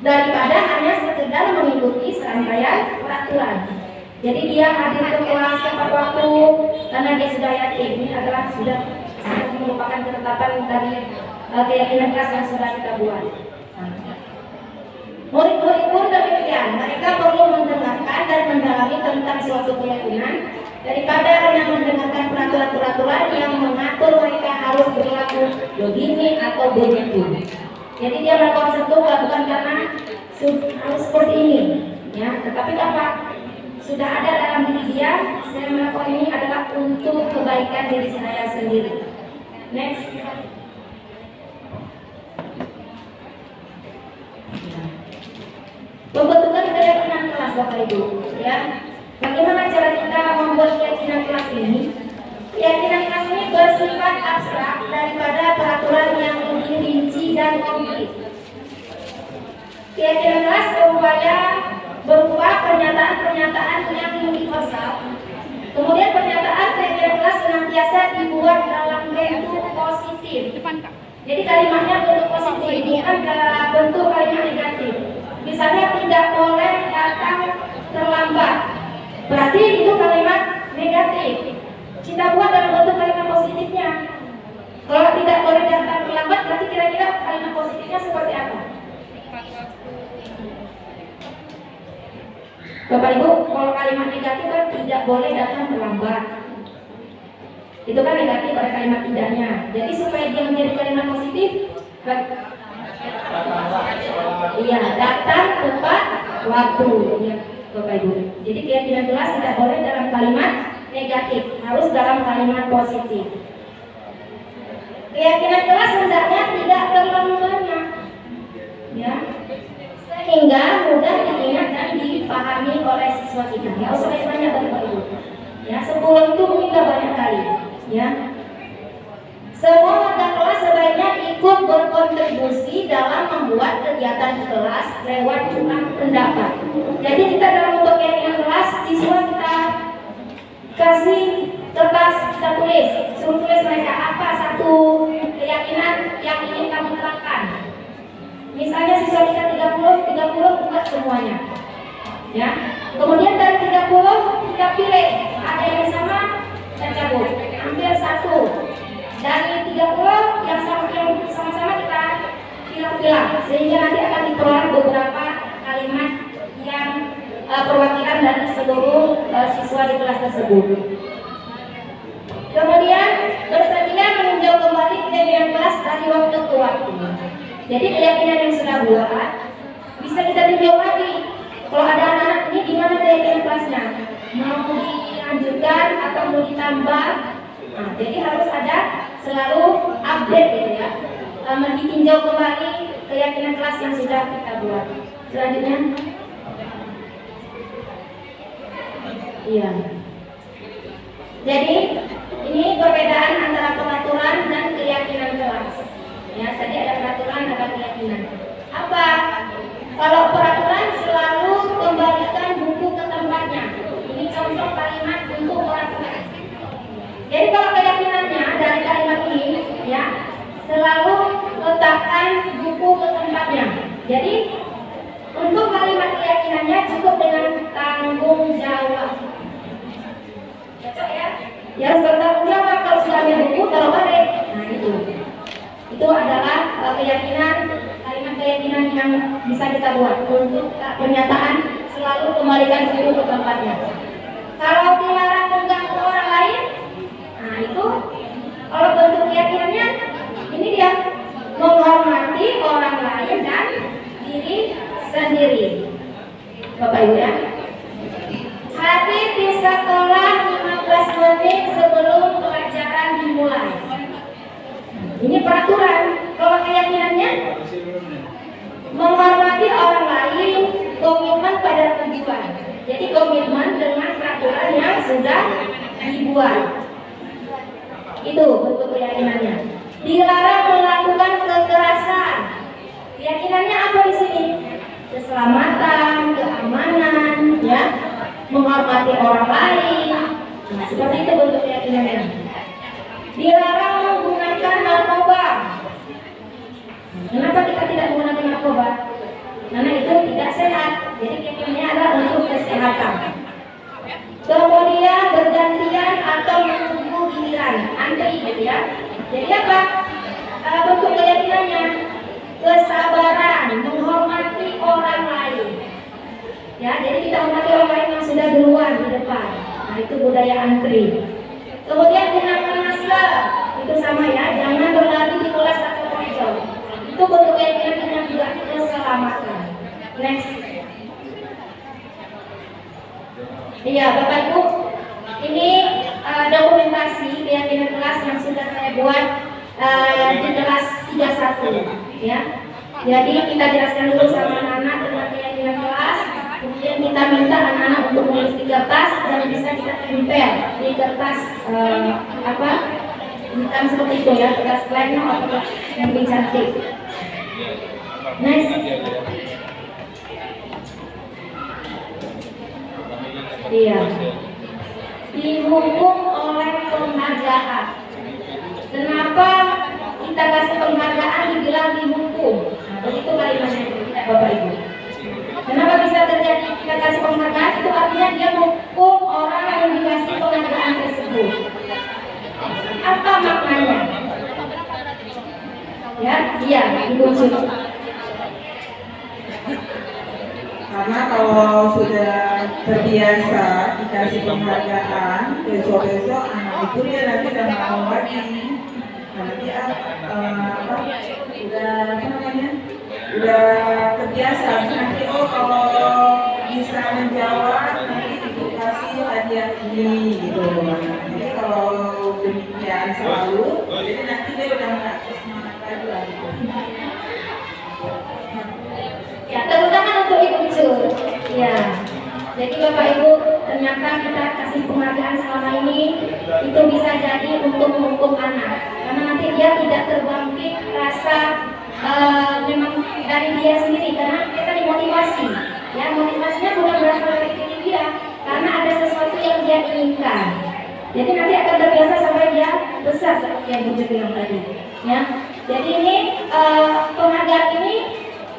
daripada hanya sekedar mengikuti serangkaian peraturan. Jadi dia hadir ke kelas tepat waktu karena dia sudah yakin ini adalah sudah merupakan ketetapan dari keyakinan kelas yang sudah kita buat. Murid-murid pun demikian, mereka perlu mendengarkan dan mendalami tentang suatu keyakinan daripada hanya mendengarkan peraturan-peraturan yang mengatur mereka harus berlaku begini atau begitu. Jadi dia melakukan sesuatu bukan karena harus seperti ini, ya. Tetapi apa? Sudah ada dalam diri dia. Saya melakukan ini adalah untuk kebaikan diri saya sendiri. Next. Pembentukan keyakinan kelas Bapak Ibu, ya. Bagaimana cara kita membuat keyakinan kelas ini? Keyakinan kelas ini bersifat abstrak daripada peraturan yang lebih rinci dan konkret. Keyakinan kelas berupa pernyataan-pernyataan yang universal. Kemudian pernyataan keyakinan kelas senantiasa dibuat dalam bentuk positif. Jadi kalimatnya bentuk positif, bukan dalam bentuk kalimat negatif. Misalnya tidak boleh datang terlambat. Berarti itu kalimat negatif. Kita buat dalam bentuk kalimat positifnya. Kalau tidak boleh datang terlambat, berarti kira-kira kalimat positifnya seperti apa? Bapak Ibu, kalau kalimat negatif kan tidak boleh datang terlambat. Itu kan negatif pada kalimat tidaknya. Jadi supaya dia menjadi kalimat positif, iya, datang tepat waktu, ya Bapak Ibu. Jadi keyakinan kelas tidak boleh dalam kalimat negatif, harus dalam kalimat positif. Keyakinan kelas hendaknya tidak terlalu banyak, ya, sehingga mudah diingat dan dipahami oleh siswa kita. Nggak usah banyak Bapak Ibu. Ya, 10 itu mungkin gak banyak kali. Ya. Semua warga kelas sebaiknya ikut berkontribusi dalam membuat kegiatan kelas lewat curah pendapat. Jadi kita dalam bentuk keyakinan kelas, siswa kita kasih kertas, kita tulis, suruh tulis mereka apa satu keyakinan yang ingin kamu terapkan. Misalnya siswa kita 30 buat semuanya. Ya. Kemudian dari 30 kita pilih ada yang sama, kita cabut, ambil satu. Dari 30 yang sama-sama kita pilah-pilah sehingga nanti akan diperoleh beberapa kalimat yang perwakilan dari seluruh siswa di kelas tersebut. Kemudian bersedia meninjau kembali keyakinan kelas dari waktu ke waktu. Jadi keyakinan yang sudah buat bisa kita tinjau lagi. Kalau ada anak-anak ini gimana keyakinan kelasnya? Mau dilanjutkan atau mau ditambah? Nah, jadi harus ada selalu update gitu ya, ditinjau kembali keyakinan kelas yang sudah kita buat. Selanjutnya, iya. Jadi ini perbedaan antara peraturan dan keyakinan kelas. Ya, tadi ada peraturan, ada keyakinan. Apa? Kalau peraturan selalu kembalikan buku ke tempatnya. Ini contoh kalimat untuk peraturan. Jadi kalau keyakinannya dari kalimat ini, ya, selalu letakkan buku ke tempatnya. Jadi untuk kalimat keyakinannya cukup dengan tanggung jawab. Cocok ya? Ya harus bertanggung jawab. Kalau sudah ambil buku taruh balik. Nah itu adalah keyakinan, kalimat keyakinan yang bisa kita buat untuk pernyataan selalu kembalikan buku ke tempatnya. Kalau dilarang mengganggu orang lain, nah itu kalau bentuk keyakinannya ini dia menghormati orang lain dan diri sendiri. Bapak Ibu ya. Hadir di sekolah 15 menit sebelum pelajaran dimulai. Ini peraturan. Kalau keyakinannya menghormati orang lain, komitmen pada tujuan. Jadi komitmen dengan peraturan yang sudah dibuat. Itu bentuk keyakinannya. Dilarang melakukan kekerasan. Keyakinannya apa di sini? Keselamatan, keamanan, ya, menghormati orang lain. Nah, seperti itu bentuk keyakinannya. Dilarang menggunakan narkoba. Kenapa kita tidak menggunakan narkoba? Karena itu tidak sehat. Jadi keyakinannya adalah untuk kesehatan. Kemudian bergantian atau menunggu giliran, antri gitu ya. Jadi apa? Bentuk keyakinannya kesabaran, menghormati orang lain. Ya, jadi kita hormati orang lain yang sudah duluan di depan. Nah, itu budaya antri. Kemudian gunakan masker, itu sama ya. Jangan berlari di kelas atau koridor. Itu bentuk keyakinan yang juga keselamatan. Next. Iya, Bapak Ibu, ini dokumentasi keyakinan kelas yang sudah saya buat di kelas 31 ya. Jadi kita jelaskan dulu sama anak-anak tentang keyakinan kelas. Kemudian kita minta anak-anak untuk menulis di kertas dan bisa kita tempel di kertas hitam seperti itu ya, kertas plano atau yang lebih cantik. Next. Iya. Dihukum oleh penghargaan. Kenapa kita kasih penghargaan dibilang dihukum? Nah, begitu kalimatnya Bapak Ibu. Kenapa bisa terjadi kita kasih penghargaan? Itu artinya dia menghukum orang yang dikasih penghargaan tersebut. Apa maknanya? Ya, iya, Ibu Suci. Karena kalau sudah terbiasa dikasih penghargaan, besok-besok anak itu dia nanti udah mau lagi. Nanti udah terbiasa. Nanti kalau bisa menjawab nanti dikasih hadiah ini gitu. Jadi kalau demikian selalu, jadi nanti dia udah nggak semangat lagi lah gitu. Ya, terutama untuk Ibu Cur. Ya. Jadi Bapak Ibu ternyata kita kasih penghargaan selama ini itu bisa jadi untuk menghukum anak, karena nanti dia tidak terbangkit rasa memang dari dia sendiri, karena kita dimotivasi, ya motivasinya bukan berasal dari diri dia, karena ada sesuatu yang dia inginkan. Jadi nanti akan terbiasa sampai dia besar seperti yang Bunda bilang tadi, ya. Jadi ini penghargaan ini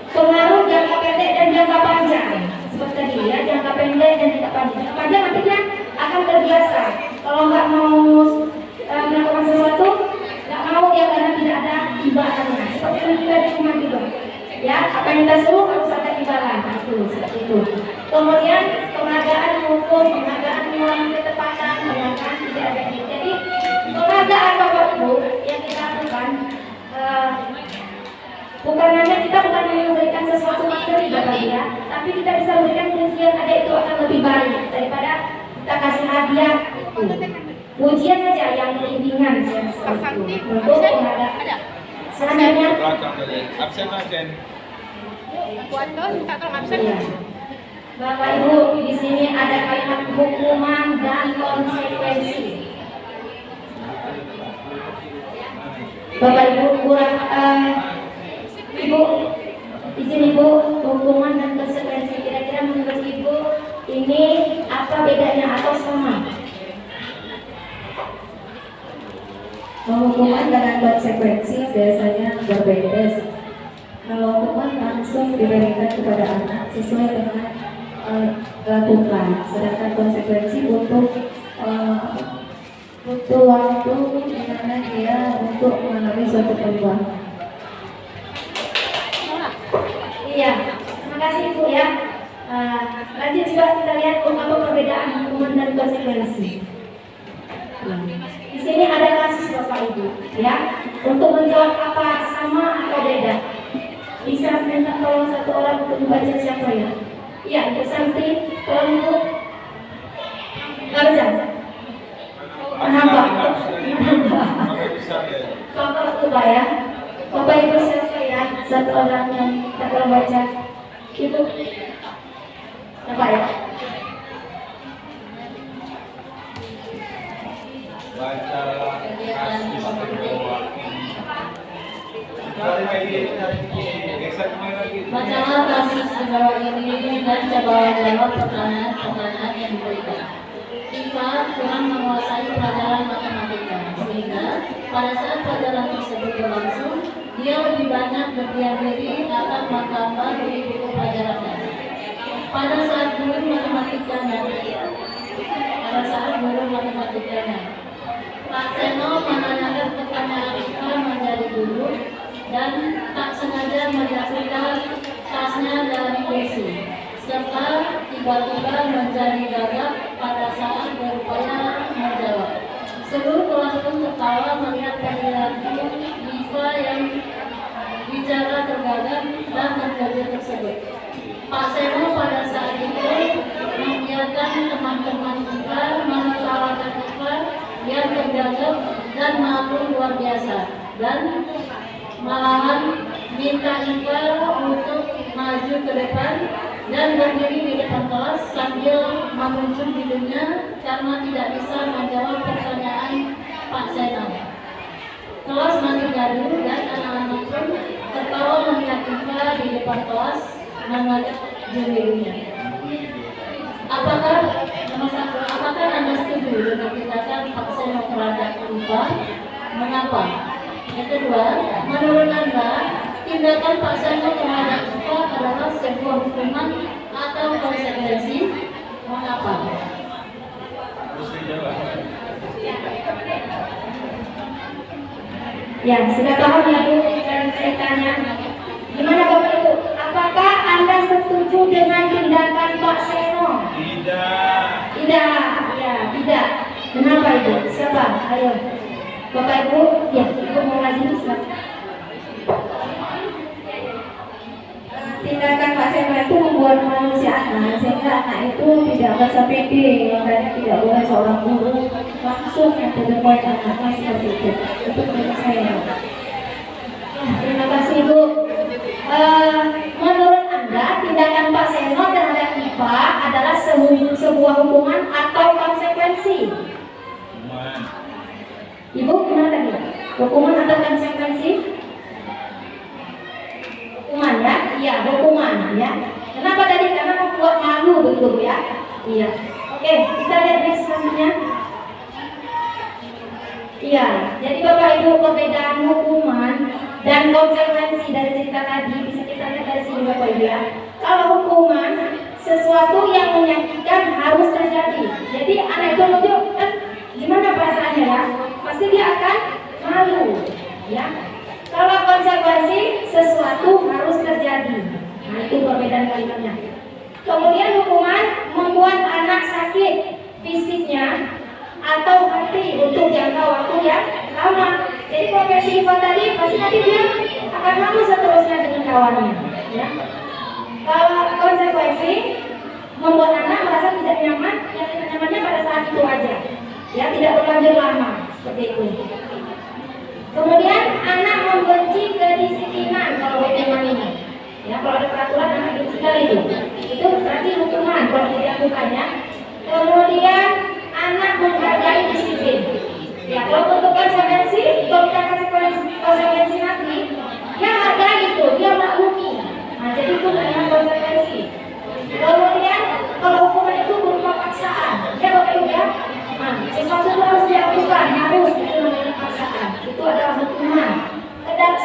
pengaruh jangka pendek dan jangka panjang. Seperti tadi ya, jangka pendek dan jangka panjang. Jangka panjang nanti dia akan terbiasa. Kalau nggak mau melakukan sesuatu, nggak mau dia karena tidak ada imbalannya. Seperti yang kita di rumah juga. Ya, apa yang kita suruh harus ada imbalan. Nah, itu seperti itu. Kemudian penghargaan hukum, penghargaan uang ketepatan, penghargaan tidak ada. Jadi penghargaan Bapak Ibu yang kita lakukan bukan hanya kita bukan memberikan sesuatu materi Bapak ya, tapi kita bisa memberikan pujian ada itu akan lebih baik daripada kita kasih hadiah itu. Pujian aja yang ringan ya, seperti itu. Untuk penghargaan. Selanjutnya Belakang dari absen. Iya. Bapak Ibu, di sini ada kalimat hukuman dan konsekuensi. Bapak Ibu, Ibu, izin Ibu, hukuman dan konsekuensi. Kira-kira menurut Ibu ini apa bedanya atau sama? Hukuman dengan konsekuensi biasanya berbeda. Kalau hukuman langsung diberikan kepada anak sesuai dengan lakukan, sedangkan konsekuensi butuh waktu di mana dia untuk mengalami suatu perubahan. Iya, terima kasih Ibu ya. Lanjut juga kita lihat apa perbedaan hukuman dan konsekuensi. Di sini ada kasus Bapak Ibu, ya. Untuk menjawab apa sama atau beda, bisa minta tolong satu orang untuk membaca siapa ya? Iya, Ibu Santi, tolong Ibu. Kerja. Kenapa? Bapak coba ya. Bapak Ibu siapa ya? Satu orang yang kita tolong baca. Ibu. Apa ya? Bacalah kasus bawah ini. Bacalah kasus di bawah ini dan coba jawab pertanyaan-pertanyaan yang diberikan. Iva kurang menguasai pelajaran matematika, sehingga pada saat pelajaran tersebut berlangsung, dia lebih banyak berdiam diri akan menggambar di buku pelajarannya. Pada saat guru matematikanya, Pak Seno menanyakan pertanyaan Iva menjadi guru dan tak sengaja menjatuhkan tasnya dalam kursi, serta tiba-tiba menjadi gagap pada saat berupaya menjawab. Seluruh kelas pun tertawa melihat perilaku Iva yang bicara tergagap dan terkejut tersebut. Pak Seno pada saat itu membiarkan teman-teman Iva menertawakan Iva yang tergagap dan malu luar biasa, dan malahan minta Iva untuk maju ke depan dan berdiri di depan kelas sambil menunjuk hidungnya karena tidak bisa menjawab pertanyaan Pak Seno. Kelas makin gaduh dan anak-anak pun tertawa melihat Iva di depan kelas menunjuk hidungnya. Apakah Anda setuju dengan tindakan Pak Seno terhadap Iva? Mengapa? Yang kedua, menurut Anda, tindakan Pak Seno terhadap Iva adalah sebuah hukuman atau konsekuensi? Mengapa? Ya, sudah paham ya Bu dan ceritanya. Gimana Bapak Ibu? Apakah Anda setuju dengan tindakan Pak Seno? Tidak. Tidak, ya tidak. Kenapa Ibu? Siapa? Ayo. Bapak Ibu, ya Ibu mau lagi silakan. Tindakan Pak Seno itu membuat manusia anak, sehingga anak itu tidak merasa pede, makanya tidak boleh seorang guru langsung yang berbuat anaknya seperti itu. Itu menurut saya. Terima kasih Ibu. Menurut Anda tindakan Pak Seno terhadap Iva adalah sebuah hukuman atau konsekuensi? Hukuman atau konsekuensi? Hukuman ya? Iya, hukuman ya. Kenapa tadi? Karena membuat malu begitu ya. Iya. Oke, kita lihat next selanjutnya. Iya, jadi Bapak Ibu perbedaan hukuman dan konsekuensi dari cerita tadi bisa kita lihat dari sini Bapak Ibu ya. Kalau hukuman sesuatu yang menyakitkan harus terjadi. Jadi anak itu nunjuk kan gimana perasaannya ya? Pasti dia akan malu ya. Kalau konsekuensi sesuatu harus terjadi. Nah itu perbedaan kalimatnya. Kemudian hukuman membuat anak sakit fisiknya atau hati untuk jangka waktu yang lama. Jadi profesi Iva tadi pasti nanti dia akan malu seterusnya dengan kawannya. Ya. Kalau konsekuensi membuat anak merasa tidak nyaman, yang tidak nyamannya pada saat itu aja. Ya tidak berlanjut lama seperti itu. Kemudian anak membenci kedisiplinan kalau hukuman ini. Ya kalau ada peraturan anak benci sekali itu berarti hukuman kalau dilakukannya. Kemudian anak menghargai disiplin. Ya, kalau untuk konsekuensi, kalau kita kasih konsekuensi nanti, dia hargai itu, dia maklumi. Nah, jadi itu namanya konsekuensi. Kemudian, kalau hukuman itu berupa paksaan, ya Bapak Ibu ya. Nah, sesuatu itu harus dilakukan, harus itu namanya paksaan. Itu adalah hukuman.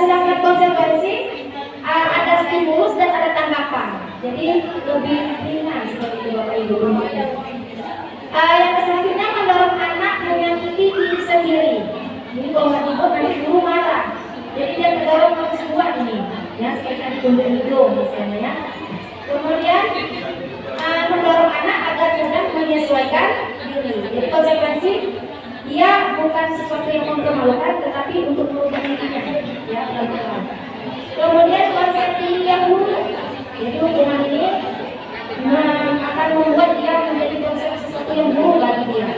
Sedangkan konsekuensi ada stimulus dan ada tanggapan. Jadi lebih ringan seperti itu Bapak Ibu. Yang selanjutnya mendorong anak menyakiti diri sendiri. Jadi kalau nggak ikut nanti guru marah. Jadi dia mendorong harus buat ini. Ya seperti tadi kunjung hidung misalnya ya. Kemudian mendorong anak agar mudah menyesuaikan diri. Jadi konsekuensi dia bukan sesuatu yang mempermalukan, tetapi untuk merubah dirinya. Ya pelan-pelan. Kemudian konsepsi yang buruk. Jadi hukuman ini akan membuat dia menjadi konsep sesuatu yang buruk bagi dia.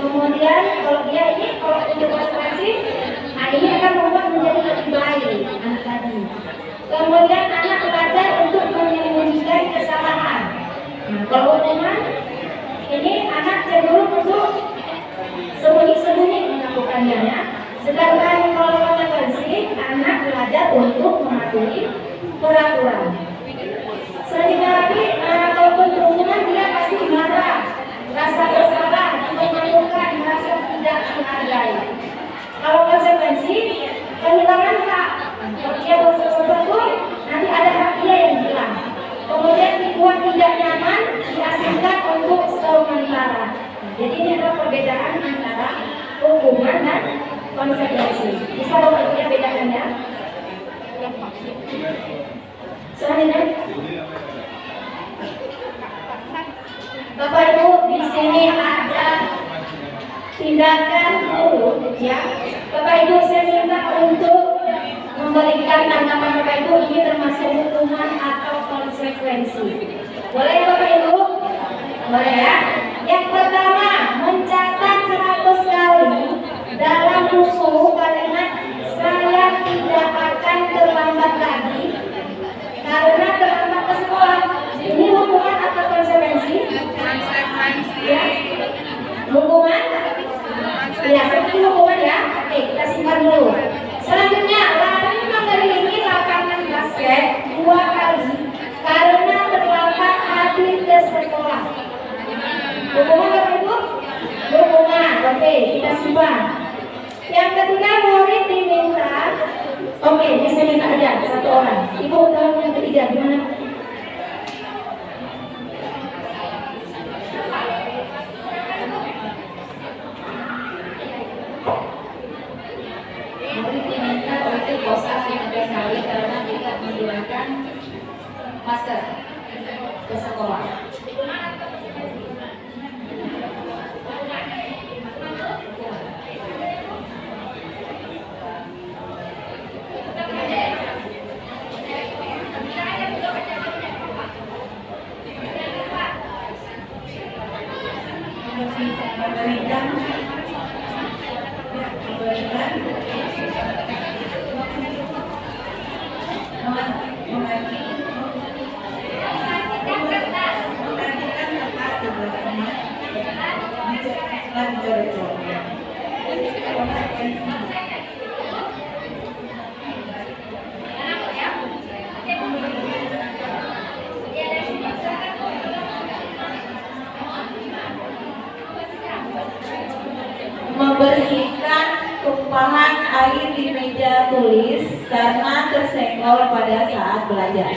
Kemudian kalau dia ini kalau untuk konsekuensi, nah ini akan membuat menjadi lebih baik anak tadi. Kemudian anak belajar untuk menyembunyikan kesalahan. Nah, kalau hukuman ini anak cenderung untuk sembunyi-sembunyi melakukannya ya. Sedangkan kalau konsekuensi anak belajar untuk mematuhi peraturan. Selanjutnya lagi, kalau hukuman dia pasti marah, rasa bersalah, mengeluhkan, merasa tidak dihargai. Kalau konsekuensi, kehilangan hak. Kalau dia sesuatu, nanti ada hak dia yang hilang. Kemudian dibuat tidak nyaman, diasingkan untuk sementara. Jadi ini adalah perbedaan antara hukuman dan konsekuensi. Bisa Bapak Ibu bedakan ya? Selanjutnya. Bapak Ibu di sini ada tindakan guru ya. Bapak Ibu saya minta untuk memberikan tanggapan Bapak Ibu ini termasuk hukuman atau konsekuensi. Boleh ya Bapak Ibu? Boleh ya. Yang pertama mencatat 100 kali dalam buku kalimat saya tidak akan terlambat lagi karena terlambat ke sekolah. Ini hukuman atau konsekuensi? Ya, hukuman. Ya, seperti hukuman ya. Oke, kita simpan dulu. Selanjutnya, lari mengelilingi lapangan basket 2 kali karena terlambat hadir ke sekolah. Hukuman apa itu? Hukuman. Oke, kita simpan. Yang ketiga, murid diminta. Oke, saya minta aja 1 orang. Ibu tolong yang ketiga gimana? Murid diminta untuk puasa 15 hari karena tidak menggunakan masker ke sekolah. karena tersenggol pada saat belajar.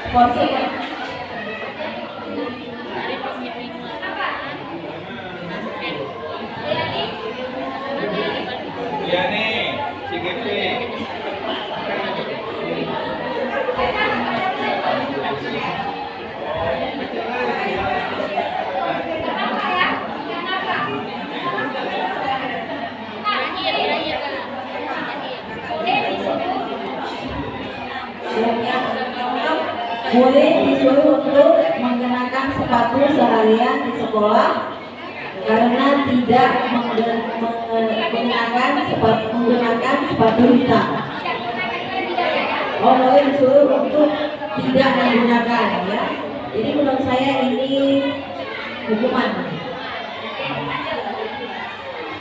Konsep Iya nih, CGP. Murid disuruh untuk mengenakan sepatu seharian di sekolah karena tidak menggunakan sepatu hitam. Oh, murid disuruh untuk tidak menggunakan, ya. Jadi menurut saya ini hukuman.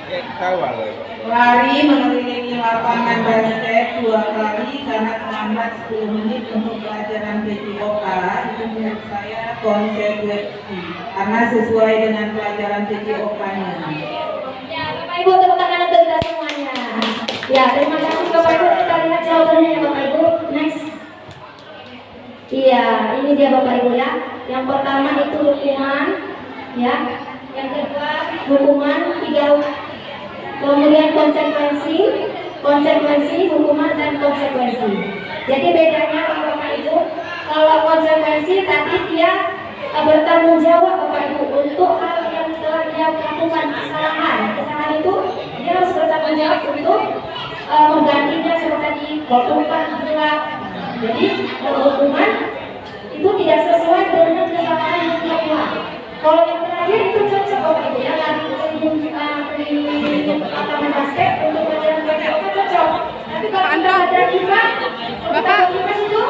Ya, kawal. Lari mengelilingi lapangan basket 2 kali karena terlambat 10 menit untuk pelajaran TKOK. Itu menurut saya konsekuensi karena sesuai dengan pelajaran TKOK-nya. Ya, Bapak Ibu, tepuk tangan untuk kita semuanya. Ya, terima kasih Bapak Ibu. Kita lihat jawabannya ya Bapak Ibu. Next. Iya, ini dia Bapak Ibu ya. Yang pertama itu hukuman, ya. Yang kedua hukuman 3. Kemudian konsekuensi, hukuman dan konsekuensi. Jadi bedanya Bapak Ibu, kalau konsekuensi tadi dia bertanggung jawab Bapak Ibu untuk hal yang telah dia lakukan kesalahan itu dia harus bertanggung jawab untuk menggantinya seperti tadi bertumpah gelap. Jadi kalau hukuman itu tidak sesuai dengan kesalahan yang dia buat. Kalau yang terakhir itu cocok Bapak Ibu ya, lapangan basket untuk pelajaran PKOK cocok. Tapi kalau Anda ada IPA, itu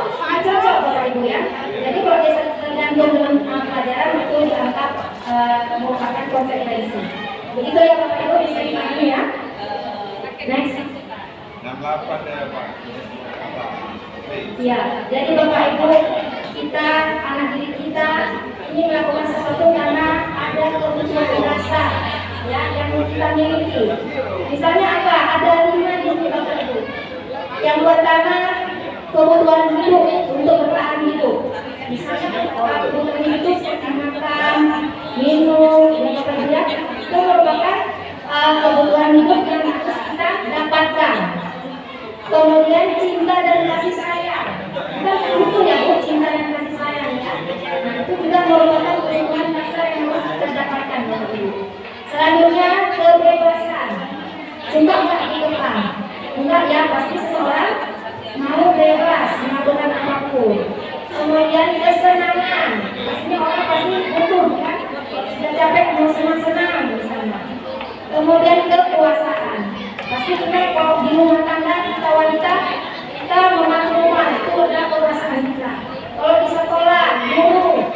cocok Bapak Ibu ya. Jadi kalau dia tergantung dengan pelajaran itu dianggap merupakan konsekuensi. Begitu ya Bapak Ibu, bisa dipahami ya. Next. 68 ya Pak. Ya, jadi Bapak Ibu, kita anak didik kita ini melakukan sesuatu karena ada kebutuhan dasar ya yang kita miliki. Misalnya apa? Ada 5 di sini Bapak Ibu. Yang pertama kebutuhan hidup untuk bertahan hidup. Misalnya kebutuhan hidup seperti makan, minum, dan sebagainya itu merupakan kebutuhan hidup yang harus kita dapatkan. Kemudian cinta dan kasih sayang. Kita butuh ya Bu, cinta dan kasih sayang ya. Nah, itu juga merupakan kebutuhan dasar yang harus kita dapatkan Bapak Ibu. Selanjutnya kebebasan. Suka nggak dikekang? Enggak ya, pasti seseorang mau bebas melakukan apapun. Kemudian kesenangan. Pastinya orang pasti butuh kan. Sudah capek mau senang-senang misalnya. Kemudian kekuasaan. Pasti kita kalau di rumah tangga kita wanita kita mengatur rumah itu adalah kekuasaan kita. Kalau di sekolah, guru,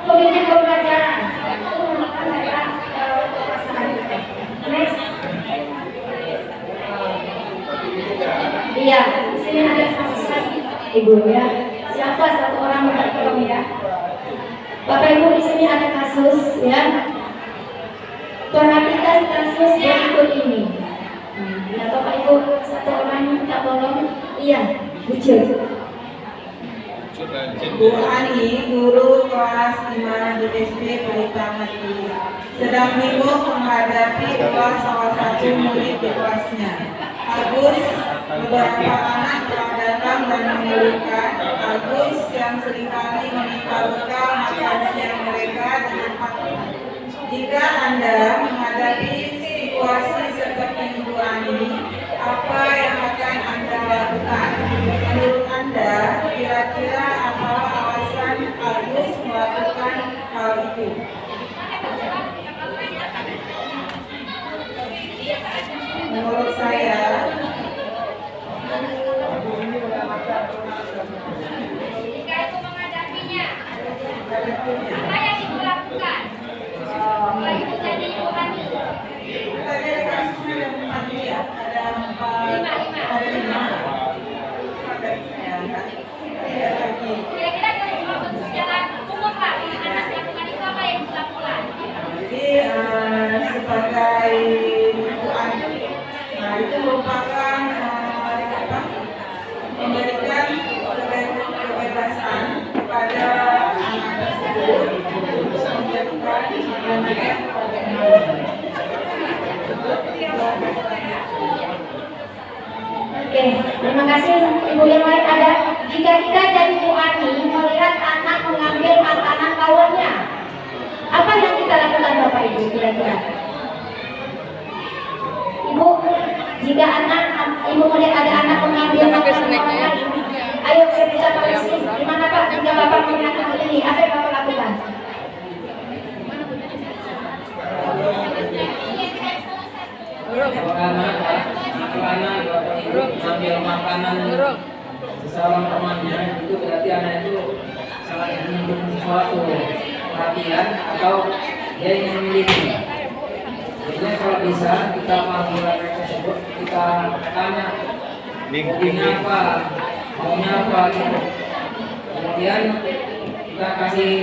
pemimpin pembelajaran itu merupakan kekuasaan kita. Next. Iya, di sini ada kasus lagi, Ibu ya. Siapa satu orang minta tolong ya? Bapak Ibu di sini ada kasus ya. Perhatikan kasus berikut ini. Ya Bapak Ibu, satu orang minta tolong. Iya, Bucil. Bu Ani, guru kelas 5 di SD Pelita Mati, sedang bingung menghadapi salah satu murid di kelasnya. Agus, beberapa anak telah datang dan mengeluhkan Agus yang seringkali meminta bekal makan siang mereka dengan haknya. Jika Anda menghadapi situasi seperti Bu Ani, apa yang akan Anda lakukan? Menurut Anda, kira-kira apa alasan Agus melakukan hal itu? Menurut saya, Jika Ibu menghadapinya, apa yang Ibu lakukan? Apa Ibu jadi Ibu Ani? tadi ada kasusnya yang tadi ya, ada 5. Kira-kira kalau secara umum Pak, anak melakukan itu apa yang Ibu lakukan? Jadi sebagai Bu Ani, nah itu merupakan Terima kasih Ibu yang lain ada. Jika kita jadi Bu Ani melihat anak mengambil makanan kawannya, apa yang kita lakukan Bapak Ibu kira-kira? Ibu, jika Ibu melihat ada anak mengambil makanan kawan lain, ayo saya bisa pakai sini. Gimana Pak? Jika Bapak melihat hal ini, apa yang Bapak lakukan? Anak-anak ambil makanan sesama temannya, itu berarti anak itu sangat membutuhkan sesuatu perhatian atau dia ingin memiliki. Jadi kalau bisa kita panggil anak tersebut, kita tanya hobinya apa, maunya apa gitu. Kemudian kita kasih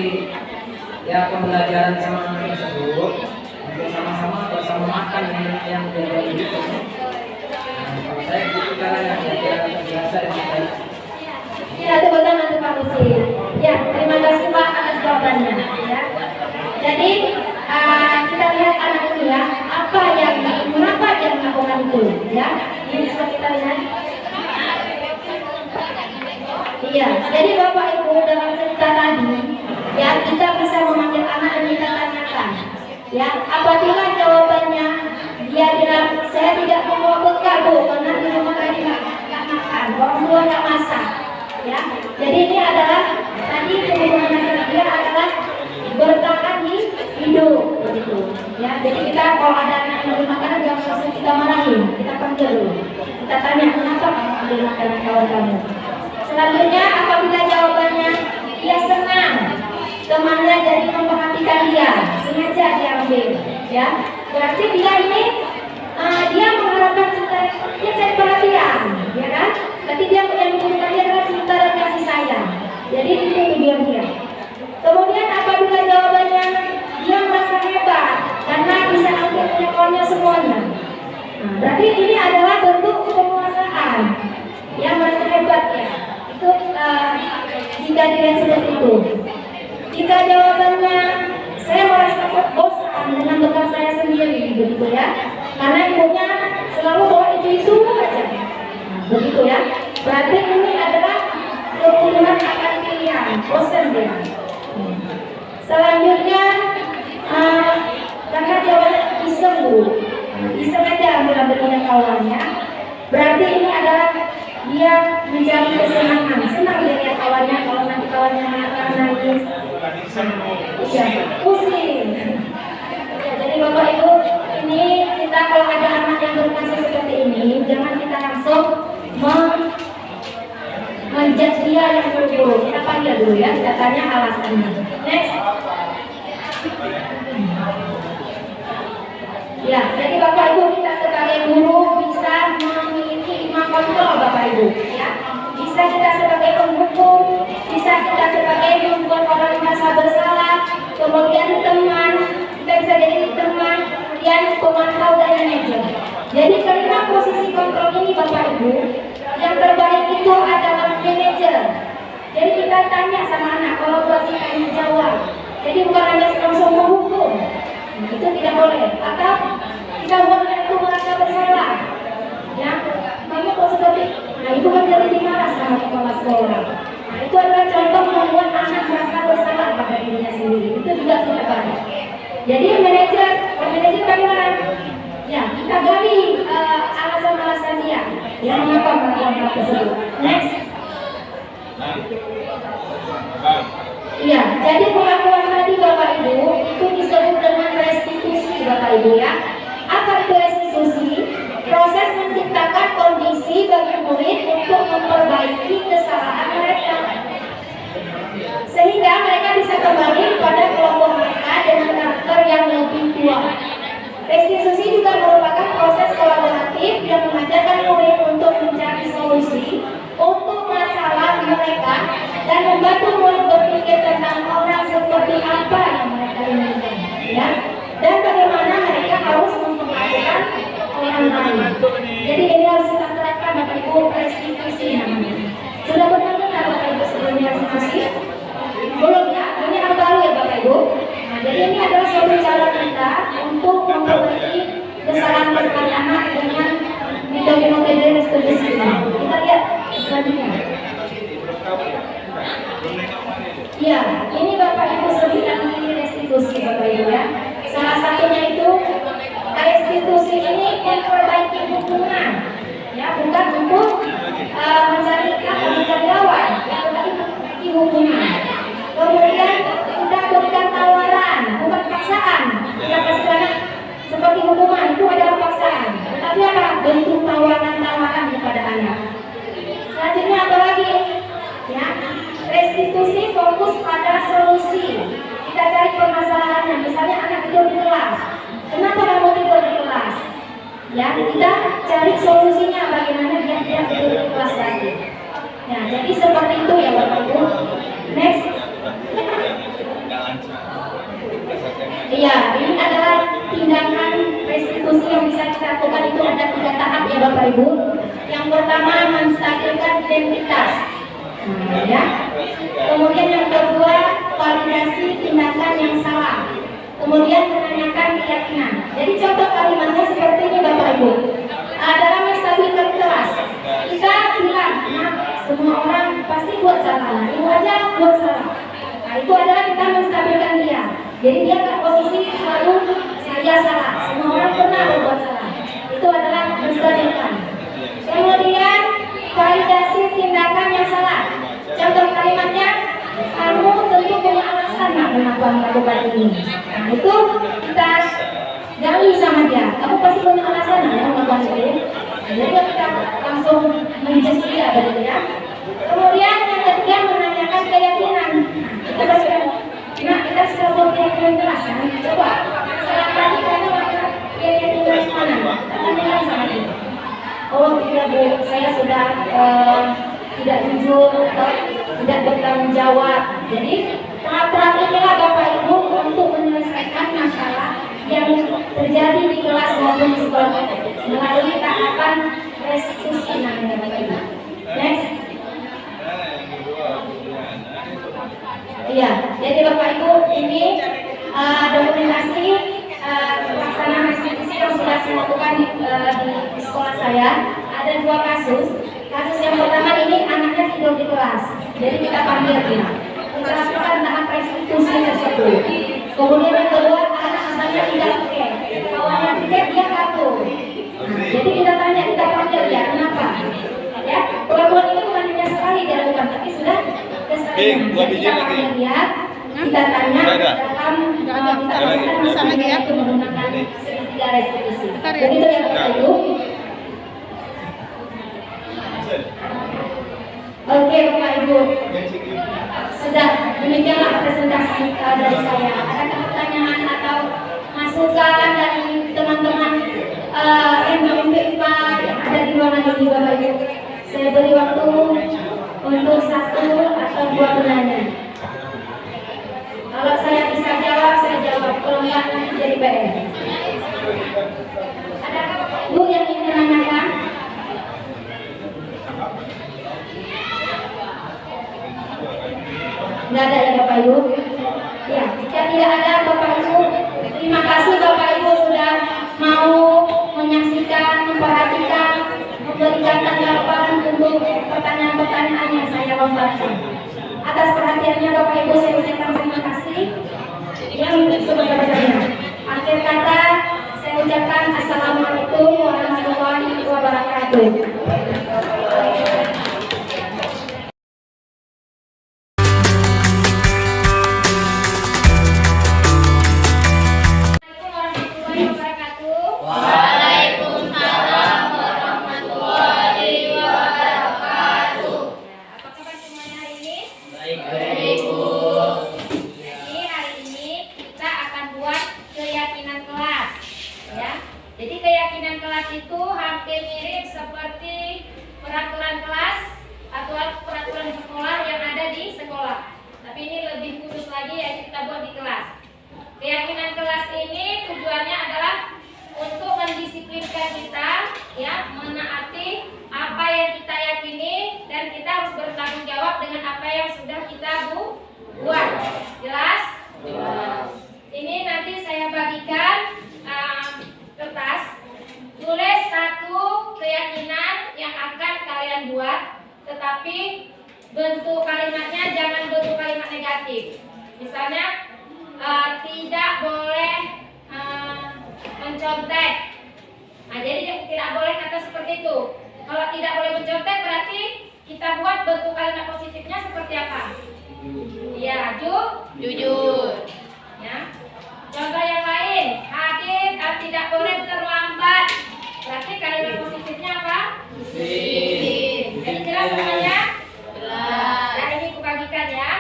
ya pembelajaran sama anak tersebut untuk sama-sama bersama makan yang dia itu. Kalau saya itu caranya biasa ya. Ya, tepuk tangan untuk Pak Musi. Ya, terima kasih Pak atas jawabannya. Ya. Jadi kita lihat anak ini ya, mengapa dia melakukan itu? Ya, ini coba kita lihat. Iya, jadi Bapak Ibu dalam cerita tadi, ya kita bisa memanggil anak dan kita tanyakan. Ya, apabila jawabannya dia bilang saya tidak membawa bekal Bu, karena di rumah tadi nggak makan, orang tua nggak masak. Ya, jadi ini adalah tadi kebutuhan dia adalah bertahan di hidup begitu. Ya, jadi kita kalau ada anak yang belum makanan jangan langsung kita marahin, kita panggil dulu. Kita tanya kenapa kamu ambil makanan kawan kamu. Selanjutnya apabila jawabannya dia senang, temannya jadi memperhatikan dia, sengaja dia ambil, ya berarti dia ini dia mengharapkan cinta, dia cari perhatian, ya kan? Berarti dia yang membutuhkan dia adalah cinta dan kasih sayang. Jadi itu tujuan dia. Kemudian apabila jawabannya dia merasa hebat karena bisa ambil nyekolnya semuanya, berarti ini adalah bentuk penguasaan. Yang merasa hebat ya. Itu jika dilihat seperti itu. Jika jawabannya saya merasa bosan dengan bekal saya sendiri, begitu ya. Karena ibunya selalu bawa itu aja. Begitu ya. Berarti ini adalah kebutuhan akan pilihan, bosan dia. Selanjutnya karena jawabannya iseng Bu, iseng aja ambil punya kawannya. Berarti ini adalah dia mencari kesenangan, senang dia lihat kawannya, kalau nanti kawannya marah nangis, ya pusing. Ya, jadi Bapak Ibu, ini kita kalau ada anak yang berkasus seperti ini, jangan kita langsung menjudge dia yang buruk. Kita panggil dulu ya, kita tanya alasannya. Next. Ya, jadi Bapak Ibu kita sebagai guru bisa memiliki iman kontrol Bapak Ibu, ya. Bisa kita sebagai penghukum, bisa kita sebagai membuat orang merasa bersalah, kemudian teman, kita bisa jadi teman, kemudian pemantau dan manajer. Jadi kelima posisi kontrol ini Bapak Ibu, yang terbaik itu adalah manajer. Jadi kita tanya sama anak, kalau kasih tanya jawab. Jadi bukan hanya langsung menghukum. Itu tidak boleh. Atau kita buat anak itu merasa bersalah. Ya, kamu kok seperti, nah itu kan jadi dimarah sama kepala sekolah. Nah itu adalah contoh membuat anak merasa bersalah pada dirinya sendiri. Itu juga tidak baik. Jadi manajer bagaimana? Ya, kita gali alasan-alasan dia yang mengapa melakukan hal tersebut. Next. Iya, jadi pengakuan tadi Bapak Ibu itu disebut dengan restitusi Bapak Ibu ya. Apa itu restitusi? Proses menciptakan kondisi bagi murid untuk memperbaiki kesalahan mereka, sehingga mereka bisa kembali pada kelompok mereka dengan karakter yang lebih kuat. Restitusi juga merupakan proses kolaboratif yang mengajarkan murid untuk mencari solusi untuk masalah mereka dan membantu murid berpikir tentang orang seperti apa yang mereka inginkan, ya, dan bagaimana mereka harus memperlakukan orang lain. Jadi ini harus kita terapkan Bapak Ibu, restitusi namanya. Sudah pernah dengar Bapak Ibu sebelumnya restitusi? Belum ya? Ini hal baru ya Bapak Ibu. Nah, jadi ini adalah suatu cara kita untuk memperbaiki kesalahan anak dengan metode restitusi. Kita lihat selanjutnya. Belum tahu ya? Belum nengok mana itu? Iya, ini Bapak Ibu sebutkan ini restitusi Bapak Ibu ya. Salah satunya itu restitusi ini memperbaiki hubungan, ya bukan untuk mencari lawan, ya tetapi memperbaiki hubungan. Kemudian kita berikan tawaran, bukan paksaan. Ya pastikan seperti hubungan itu adalah paksaan, tetapi apa? Bentuk tawaran-tawaran kepada anak. Selanjutnya apa lagi? Ya, restitusi fokus pada solusi. Kita cari permasalahannya. Misalnya anak tidur di kelas. Kenapa kamu tidur di kelas? Ya, kita cari solusinya bagaimana dia tidak tidur di kelas lagi. Ya, jadi seperti itu ya Bapak Ibu. Next. Iya, ini adalah tindakan restitusi yang bisa kita lakukan. Itu ada 3 tahap ya Bapak Ibu. Yang pertama menstabilkan identitas. Ya. Kemudian yang kedua validasi tindakan yang salah. Kemudian menanyakan keyakinan. Jadi contoh kalimatnya seperti ini Bapak Ibu. Dalam menstabilkan kelas, kita bilang, semua orang pasti buat salah. Ibu aja buat salah. Nah, itu adalah kita menstabilkan dia. Jadi dia ke posisi selalu saya salah. Semua orang pernah berbuat salah. Itu adalah menstabilkan. Kemudian validasi tindakan yang salah. Contoh kalimatnya, kamu tentu punya alasan kenapa melakukan ini. Nah itu kita gali sama dia. Kamu pasti punya alasan ya melakukan itu. Jadi kita langsung menjudge dia begitu ya. Kemudian yang ketiga menanyakan keyakinan. Kita pasti nah kita sudah buat keyakinan keras kan. Coba setelah tadi kamu keyakinan mana? Tanyakan sama dia. Oh tidak Bu, saya sudah tidak jujur atau tidak bertanggung jawab. Jadi tahap inilah Bapak Ibu untuk menyelesaikan masalah yang terjadi di kelas maupun di sekolah melalui tahapan restitusi namanya Bapak Ibu. Next. Iya, jadi Bapak Ibu ini dokumentasi pelaksanaan restitusi yang sudah saya lakukan di sekolah saya. Ada 2 kasus. Kasus yang pertama ini anaknya tidur di kelas, jadi kita panggil dia. Kita lakukan tahap restitusi tersebut. Kemudian yang kedua anak asalnya tidak pakai, kawannya tiket dia kabur. Nah, jadi kita tanya, kita panggil dia, kenapa? Ya, perlakuan ini bukan hanya sekali dilakukan, tapi sudah keseringan. Jadi kita panggil dia, kita tanya dalam kita lakukan itu menggunakan segitiga restitusi. Begitu ya Bapak Ibu. Oke Bapak Ibu, sudah demikianlah presentasi dari saya. Adakah pertanyaan atau masukan dari teman-teman MBMPIPA yang ada di ruangan ini Bapak Ibu? Saya beri waktu untuk 1 atau 2 pertanyaan. Kalau saya bisa jawab, saya jawab. Kalau enggak, nanti jadi PR. Adakah Bapak Ibu yang ingin menanyakan? Tidak ada ya Bapak Ibu? Ya, jika tidak ada Bapak Ibu, terima kasih Bapak Ibu sudah mau menyaksikan, memperhatikan, memberikan tanggapan untuk pertanyaan-pertanyaan yang saya lontarkan. Atas perhatiannya Bapak Ibu saya ucapkan terima kasih yang sebesar-besarnya. Akhir kata saya ucapkan Assalamualaikum warahmatullahi wabarakatuh. Itu hampir mirip seperti peraturan kelas atau peraturan sekolah yang ada di sekolah. Tapi ini lebih khusus lagi yaitu kita buat di kelas. Keyakinan kelas ini tujuannya adalah untuk mendisiplinkan kita, ya, menaati apa yang kita yakini dan kita harus bertanggung jawab dengan apa yang sudah kita buat. Jelas? Jelas. Ini nanti saya bagikan kertas. Tulis 1 keyakinan yang akan kalian buat, tetapi bentuk kalimatnya jangan bentuk kalimat negatif. Misalnya tidak boleh mencontek. Nah, jadi tidak boleh kata seperti itu. Kalau tidak boleh mencontek berarti kita buat bentuk kalimat positifnya seperti apa? Ya, jujur. Ya. Contoh yang lain, Adit tidak boleh terlambat. Berarti kalimat positifnya apa? Jadi jelas semuanya? Jelas. Nah, ini kubagikan ya.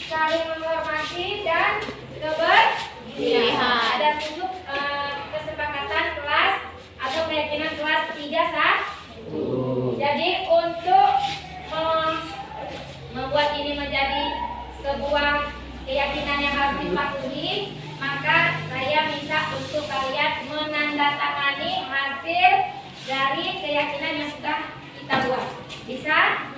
Saling menghormati dan kebersihan. Ada 7 kesepakatan kelas atau keyakinan kelas 3 Jadi untuk membuat ini menjadi sebuah keyakinan yang harus dipatuhi, maka saya minta untuk kalian menandatangani hasil dari keyakinan yang sudah kita buat. Bisa?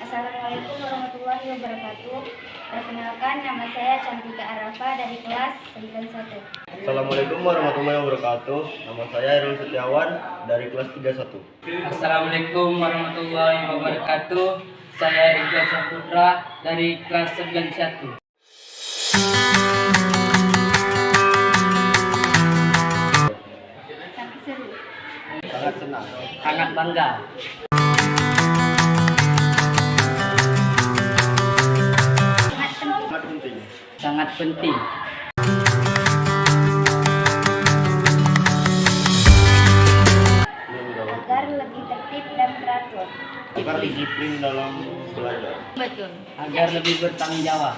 Assalamualaikum warahmatullahi wabarakatuh. Perkenalkan, nama saya Cantika Arafa dari kelas 91. Assalamualaikum warahmatullahi wabarakatuh. Nama saya Irul Setiawan dari kelas 31. Assalamualaikum warahmatullahi wabarakatuh. Saya Iqbal Saputra dari kelas 91. Sangat seru. Sangat senang. Sangat bangga. Sangat penting. Sangat penting. Agar lebih tertib dan teratur. Agar disiplin dalam belajar. Betul. Agar lebih bertanggung jawab.